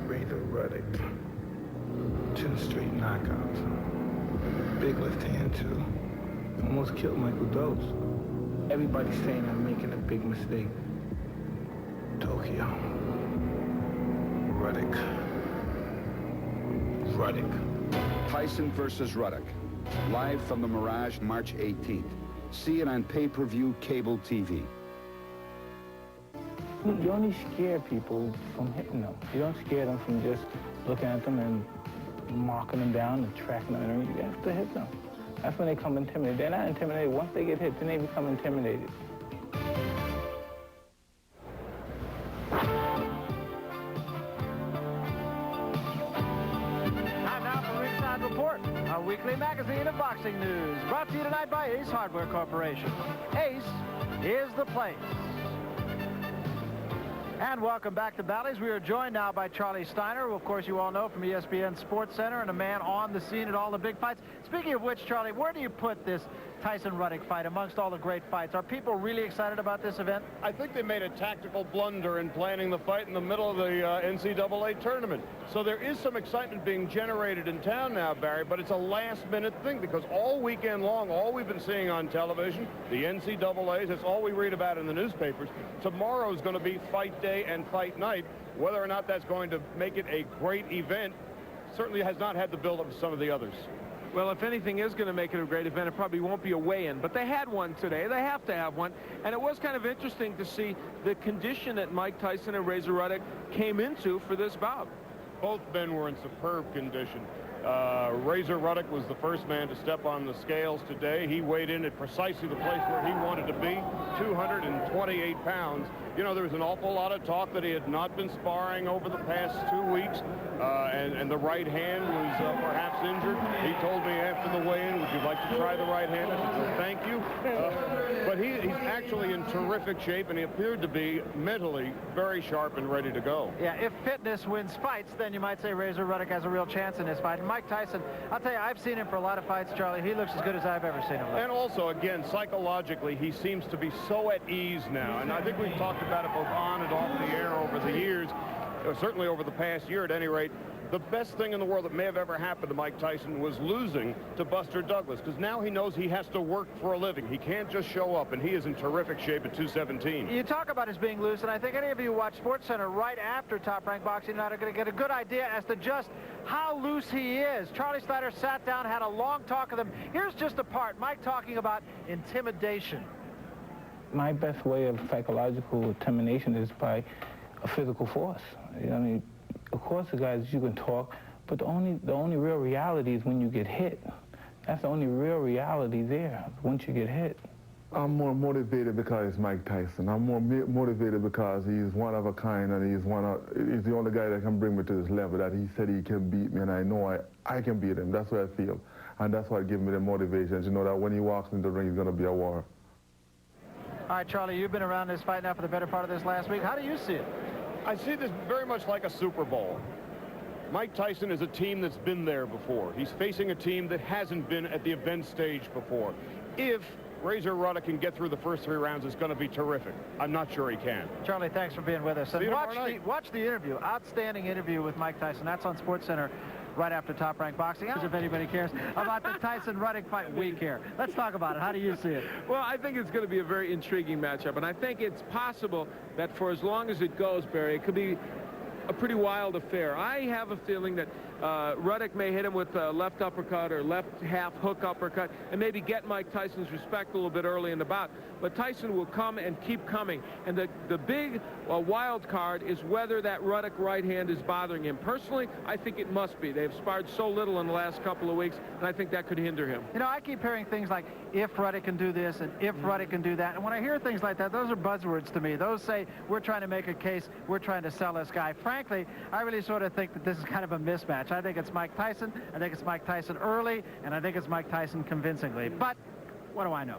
Speaker 5: Razor Ruddock. 2 straight knockouts. Big left hand, too. Almost killed Michael Dokes. Everybody's saying I'm making a big mistake. Tokyo. Ruddock. Ruddock.
Speaker 2: Tyson versus Ruddock. Live from the Mirage, March 18th. See it on pay-per-view cable TV.
Speaker 5: You only scare people from hitting them. You don't scare them from just looking at them and marking them down and tracking them. You have to hit them. That's when they come intimidated. They're not intimidated. Once they get hit, then they become intimidated.
Speaker 18: Our weekly magazine of boxing news, brought to you tonight by Ace Hardware Corporation. Ace is the place. And welcome back to Bally's. We are joined now by Charlie Steiner, who, of course, you all know from ESPN Sports Center, and a man on the scene at all the big fights. Speaking of which, Charlie, where do you put this Tyson-Ruddock fight amongst all the great fights? Are people really excited about this event?
Speaker 15: I think they made a tactical blunder in planning the fight in the middle of the NCAA tournament. So there is some excitement being generated in town now, Barry, but it's a last-minute thing because all weekend long, all we've been seeing on television, the NCAAs, that's all we read about in the newspapers. Tomorrow is going to be fight day and fight night. Whether or not that's going to make it a great event certainly has not had the build-up of some of the others.
Speaker 3: Well, if anything is going to make it a great event, it probably won't be a weigh-in. But they had one today. They have to have one. And it was kind of interesting to see the condition that Mike Tyson and Razor Ruddock came into for this bout.
Speaker 15: Both men were in superb condition. Razor Ruddock was the first man to step on the scales today. He weighed in at precisely the place where he wanted to be, 228 pounds. You know, there was an awful lot of talk that he had not been sparring over the past 2 weeks, and the right hand was perhaps injured. He told me after the weigh-in, would you like to try the right hand? I said, well, thank you. But he's actually in terrific shape, and he appeared to be mentally very sharp and ready to go.
Speaker 18: Yeah, if fitness wins fights, then you might say Razor Ruddock has a real chance in this fight. And Mike Tyson, I'll tell you, I've seen him for a lot of fights, Charlie. He looks as good as I've ever seen him look.
Speaker 15: And also, again, psychologically, he seems to be so at ease now. And I think we've talked about it both on and off the air over the years, certainly over the past year at any rate. The best thing in the world that may have ever happened to Mike Tyson was losing to Buster Douglas, because now he knows he has to work for a living. He can't just show up, and he is in terrific shape at 217.
Speaker 18: You talk about his being loose, and I think any of you who watch Sports Center right after Top Rank Boxing Tonight are going to get a good idea as to just how loose he is. Charlie Steiner sat down, had a long talk with him. Here's just a part, Mike talking about intimidation.
Speaker 5: My best way of psychological intimidation is by a physical force. You know, I mean, of course, the guys, you can talk, but the only real reality is when you get hit. That's the only real reality there, once you get hit.
Speaker 8: I'm more motivated because it's Mike Tyson. I'm more motivated because he's one of a kind, and he's the only guy that can bring me to this level that he said he can beat me, and I know I can beat him. That's what I feel. And that's what gives me the motivation, to know that when he walks in the ring, it's going to be a war.
Speaker 18: All right, Charlie, you've been around this fight now for the better part of this last week. How do you see it?
Speaker 15: I see this very much like a Super Bowl. Mike Tyson is a team that's been there before. He's facing a team that hasn't been at the event stage before. If Razor Ruddock can get through the first 3 rounds, it's going to be terrific. I'm not sure he can.
Speaker 18: Charlie, thanks for being with us.
Speaker 15: See you tomorrow
Speaker 18: And watch the interview. Outstanding interview with Mike Tyson. That's on SportsCenter right after Top Rank Boxing. If anybody cares about the Tyson-Ruddock fight, we care. Let's talk about it. How do you see it?
Speaker 19: Well, I think it's going to be a very intriguing matchup, and I think it's possible that for as long as it goes, Barry, it could be a pretty wild affair. I have a feeling that Ruddock may hit him with a left uppercut or left half hook uppercut and maybe get Mike Tyson's respect a little bit early in the bout. But Tyson will come and keep coming. And the big wild card is whether that Ruddock right hand is bothering him. Personally, I think it must be. They've sparred so little in the last couple of weeks, and I think that could hinder him.
Speaker 18: You know, I keep hearing things like, if Ruddock can do this and if Ruddock can do that. And when I hear things like that, those are buzzwords to me. Those say, we're trying to make a case, we're trying to sell this guy. Frankly, I really sort of think that this is kind of a mismatch. I think it's Mike Tyson, I think it's Mike Tyson early, and I think it's Mike Tyson convincingly. But what do I know?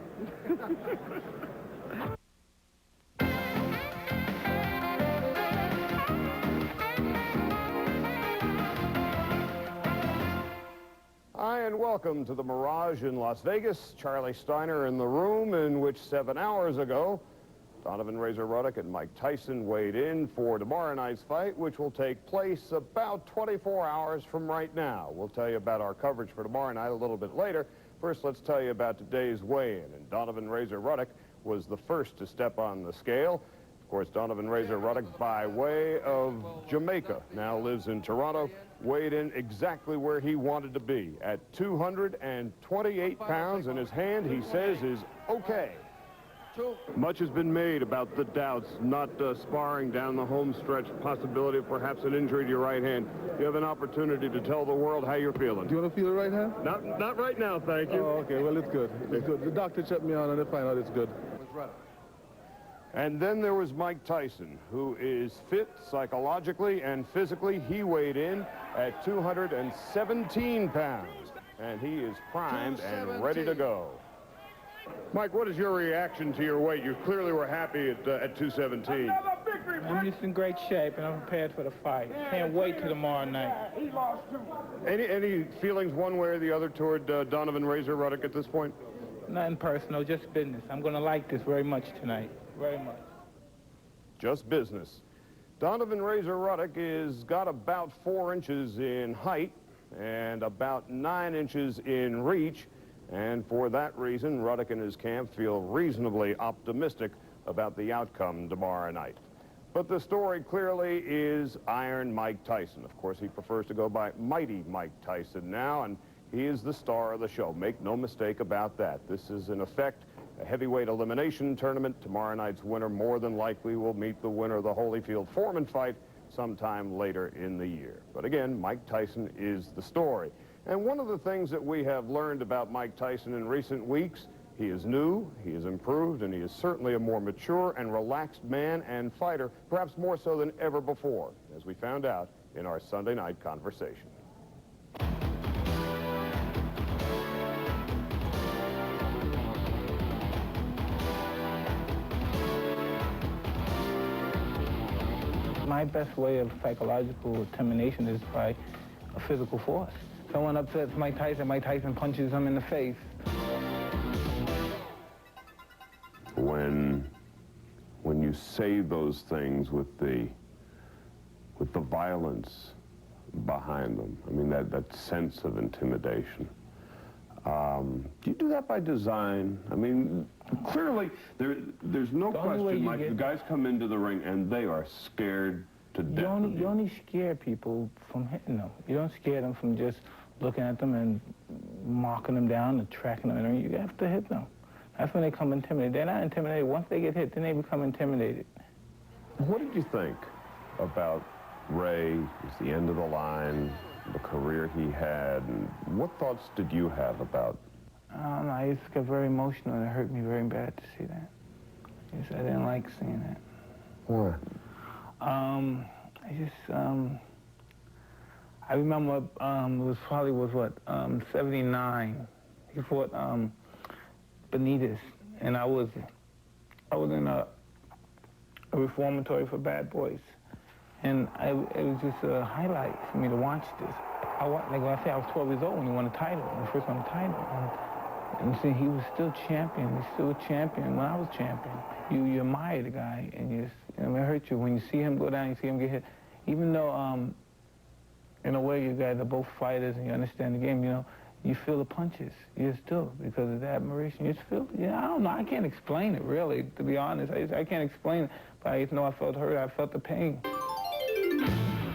Speaker 15: Hi, and welcome to the Mirage in Las Vegas. Charlie Steiner in the room in which 7 hours ago, Donovan Razor Ruddock and Mike Tyson weighed in for tomorrow night's fight, which will take place about 24 hours from right now. We'll tell you about our coverage for tomorrow night a little bit later. First, let's tell you about today's weigh-in. And Donovan Razor Ruddock was the first to step on the scale. Of course, Donovan Razor Ruddock, by way of Jamaica, now lives in Toronto, weighed in exactly where he wanted to be, at 228 pounds, and his hand, he says, is okay. Much has been made about the doubts, not sparring down the home stretch, possibility of perhaps an injury to your right hand. You have an opportunity to tell the world how you're feeling.
Speaker 17: Do you want to feel it right hand?
Speaker 15: Not right now, thank you.
Speaker 17: Oh, okay, well, it's good. It's good. The doctor checked me on and they find out it's good.
Speaker 15: And then there was Mike Tyson, who is fit psychologically and physically. He weighed in at 217 pounds, and he is primed and ready to go. Mike, what is your reaction to your weight? You clearly were happy at 217.
Speaker 5: I'm just in great shape, and I'm prepared for the fight. Can't wait till tomorrow night.
Speaker 15: Any feelings one way or the other toward Donovan Razor Ruddock at this point?
Speaker 5: Nothing personal, just business. I'm going to like this very much tonight. Very much.
Speaker 15: Just business. Donovan Razor Ruddock is got about 4 inches in height and about 9 inches in reach. And for that reason, Ruddock and his camp feel reasonably optimistic about the outcome tomorrow night. But the story clearly is Iron Mike Tyson. Of course, he prefers to go by Mighty Mike Tyson now, and he is the star of the show. Make no mistake about that. This is, in effect, a heavyweight elimination tournament. Tomorrow night's winner more than likely will meet the winner of the Holyfield-Foreman fight sometime later in the year. But again, Mike Tyson is the story. And one of the things that we have learned about Mike Tyson in recent weeks, he is new, he is improved, and he is certainly a more mature and relaxed man and fighter, perhaps more so than ever before, as we found out in our Sunday night conversation.
Speaker 5: My best way of psychological termination is by a physical force. Someone upsets Mike Tyson punches him in the face.
Speaker 15: When you say those things with the violence behind them, I mean, that sense of intimidation, do you do that by design? I mean, clearly, there's no question, Mike, the guys come into the ring and they are scared to death.
Speaker 5: You only scare people from hitting them. You don't scare them from just looking at them and marking them down and tracking them in the ring. You have to hit them. That's when they come intimidated. They're not intimidated. Once they get hit, then they become intimidated.
Speaker 15: What did you think about Ray? It was the end of the line, the career he had, and what thoughts did you have about?
Speaker 5: I don't know. I just got very emotional, and it hurt me very bad to see that. I didn't like seeing that.
Speaker 15: Why?
Speaker 5: I remember it was 79. He fought Benitez, and I was in a reformatory for bad boys, and it was just a highlight for me to watch this. Like when I say I was 12 years old when he won a title, when he first won a title, and see, he was still champion. He's still a champion when I was champion. You admire the guy, and it hurts you when you see him go down, you see him get hit. Even though
Speaker 20: in a way, you guys are both fighters and you understand the game, you know, you feel the punches. You just do, because of the admiration. You just feel, I don't know, I can't explain it, really, to be honest. I can't explain it, but I just know I felt hurt, I felt the pain.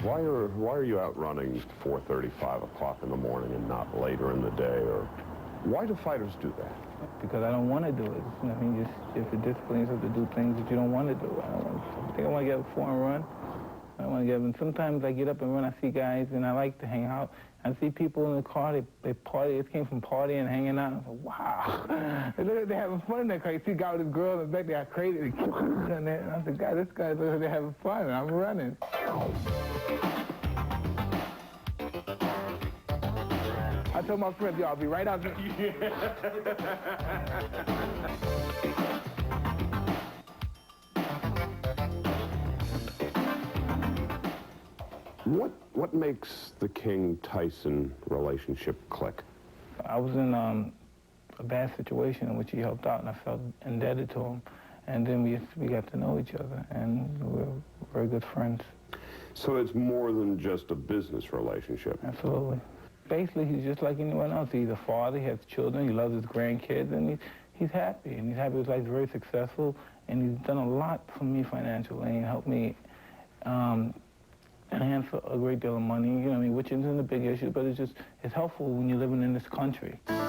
Speaker 15: Why are you out running 4:30, 5 o'clock in the morning and not later in the day? Or why do fighters do that?
Speaker 20: Because I don't want to do it. I mean, just the discipline yourself to do things that you don't want to do. I think I want to get up before and run. I want to get up, and sometimes I get up and run, I see guys, and I like to hang out. I see people in the car, they party, they came from partying and hanging out. I was like, wow. They're having fun in that car. You see a guy with his girl in the back, they got crazy. And I said, God, this guy's over there having fun, and I'm running. I told my friends, yo, I'll be right out there.
Speaker 15: What makes the King-Tyson relationship click?
Speaker 20: I was in a bad situation in which he helped out, and I felt indebted to him. And then we got to know each other, and we were very good friends.
Speaker 15: So it's more than just a business relationship?
Speaker 20: Absolutely. Basically, he's just like anyone else. He's a father, he has children, he loves his grandkids, and he's happy. And he's happy his life's very successful, and he's done a lot for me financially, and helped me enhance a great deal of money, you know what I mean, which isn't a big issue, but it's helpful when you're living in this country. I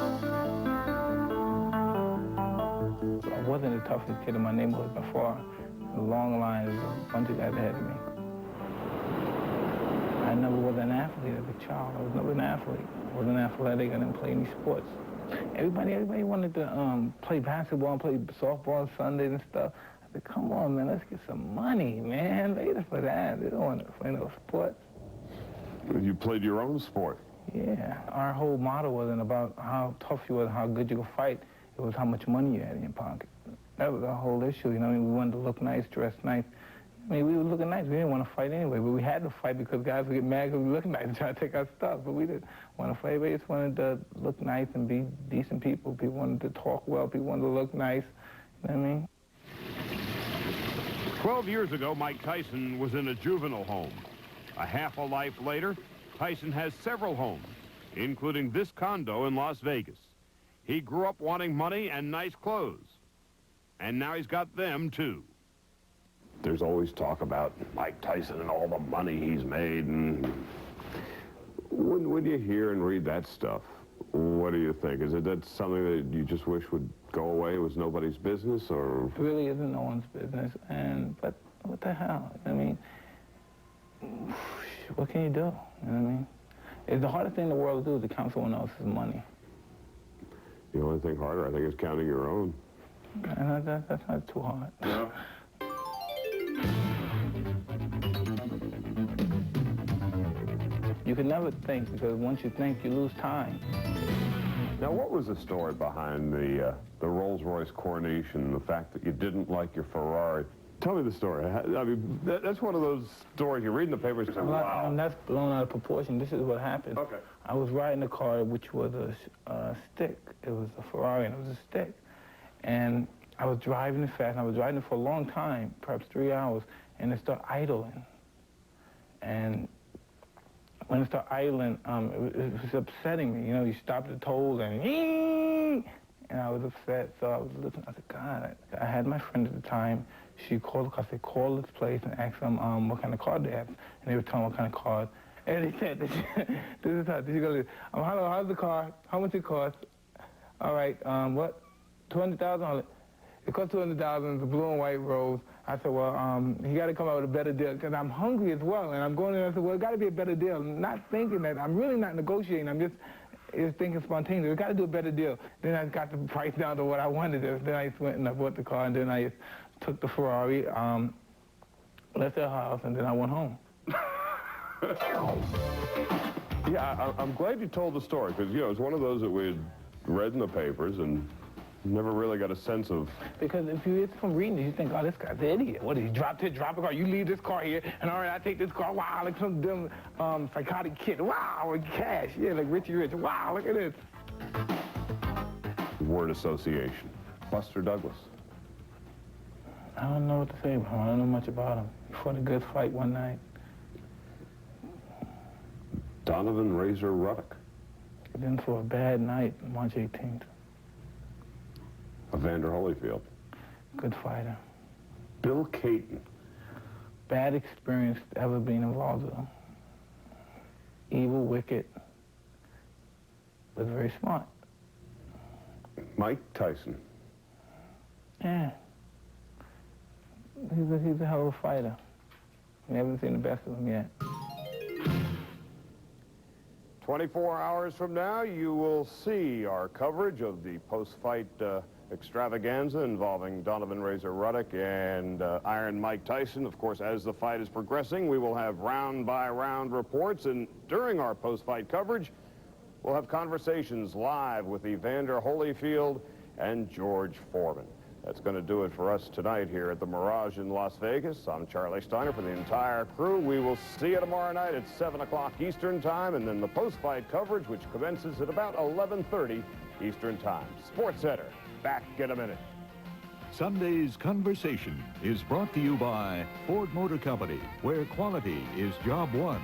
Speaker 20: wasn't the toughest kid in my neighborhood by far. A long line of a bunch of guys ahead of me. I never was an athlete as a child. I was never an athlete. I wasn't athletic. I didn't play any sports. Everybody wanted to play basketball and play softball on Sundays and stuff. I said, come on, man, let's get some money, man. Later for that. They don't want to play no sports.
Speaker 15: You played your own sport?
Speaker 20: Yeah. Our whole motto wasn't about how tough you were, how good you could fight. It was how much money you had in your pocket. That was our whole issue, you know. I mean, we wanted to look nice, dress nice. I mean, we were looking nice. We didn't want to fight anyway, but we had to fight because guys would get mad because we looked nice and try to take our stuff. But we didn't want to fight. We just wanted to look nice and be decent people. People wanted to talk well. People wanted to look nice. You know what I mean?
Speaker 15: 12 years ago, Mike Tyson was in a juvenile home. A half a life later, Tyson has several homes, including this condo in Las Vegas. He grew up wanting money and nice clothes. And now he's got them, too. There's always talk about Mike Tyson and all the money he's made. And when you hear and read that stuff, what do you think? Is that something that you just wish would go away? It was nobody's business, or? It
Speaker 20: really isn't no one's business. But what the hell? I mean, what can you do? You know what I mean? It's the hardest thing in the world to do is to count someone else's money.
Speaker 15: The only thing harder, I think, is counting your own.
Speaker 20: And that's not too hard.
Speaker 15: No.
Speaker 20: You can never think, because once you think, you lose time.
Speaker 15: Now, what was the story behind the Rolls-Royce Corniche and the fact that you didn't like your Ferrari? Tell me the story. I mean, that's one of those stories you read in the papers and say, wow.
Speaker 20: That's blown out of proportion. This is what happened.
Speaker 15: Okay.
Speaker 20: I was riding a car which was a stick. It was a Ferrari, and it was a stick. And I was driving it fast, and I was driving it for a long time, perhaps 3 hours, and it started idling. And when it started idling, it was upsetting me. You know, you stopped the tolls and I was upset, so I was listening. I said, God, I had my friend at the time. She called, I said, call this place and ask them what kind of car they have. And they were telling me what kind of car. And they said, this is how, she goes, hello, how's the car? How much it cost? All right, what? $200,000? It cost $200,000, it's a blue and white rose. I said, well, he got to come out with a better deal, because I'm hungry as well. And I'm going in and I said, well, it got to be a better deal. Not thinking that, I'm really not negotiating. I'm just thinking spontaneously. We got to do a better deal. Then I got the price down to what I wanted. Then I just went and I bought the car, and then I just took the Ferrari, left their house, and then I went home.
Speaker 15: Yeah, I'm glad you told the story, because, you know, it's one of those that we had read in the papers and never really got a sense of.
Speaker 20: Because if you, it's from reading it, you think, oh, this guy's an idiot. What, he dropped a car, you leave this car here, and all right, I take this car, wow, like some dumb psychotic kid, wow, with cash, yeah, like Richie Rich, wow, look at this.
Speaker 15: Word association. Buster Douglas.
Speaker 20: I don't know what to say about him. I don't know much about him. He fought a good fight one night.
Speaker 15: Donovan Razor Ruddock.
Speaker 20: Get in for a bad night, March 18th.
Speaker 15: Evander Holyfield.
Speaker 20: Good fighter.
Speaker 15: Bill Caton.
Speaker 20: Bad experience ever being involved with him. Evil, wicked, but very smart.
Speaker 15: Mike Tyson.
Speaker 20: Yeah. He's a hell of a fighter. We haven't seen the best of him yet.
Speaker 15: 24 hours from now, you will see our coverage of the post-fight extravaganza involving Donovan Razor Ruddock and Iron Mike Tyson. Of course, as the fight is progressing, we will have round-by-round reports, and during our post-fight coverage, we'll have conversations live with Evander Holyfield and George Foreman. That's going to do it for us tonight here at the Mirage in Las Vegas. I'm Charlie Steiner for the entire crew. We will see you tomorrow night at 7 o'clock Eastern Time, and then the post-fight coverage, which commences at about 11:30 Eastern Time. Sports Center, back in a minute.
Speaker 21: Sunday's Conversation is brought to you by Ford Motor Company, where quality is job one.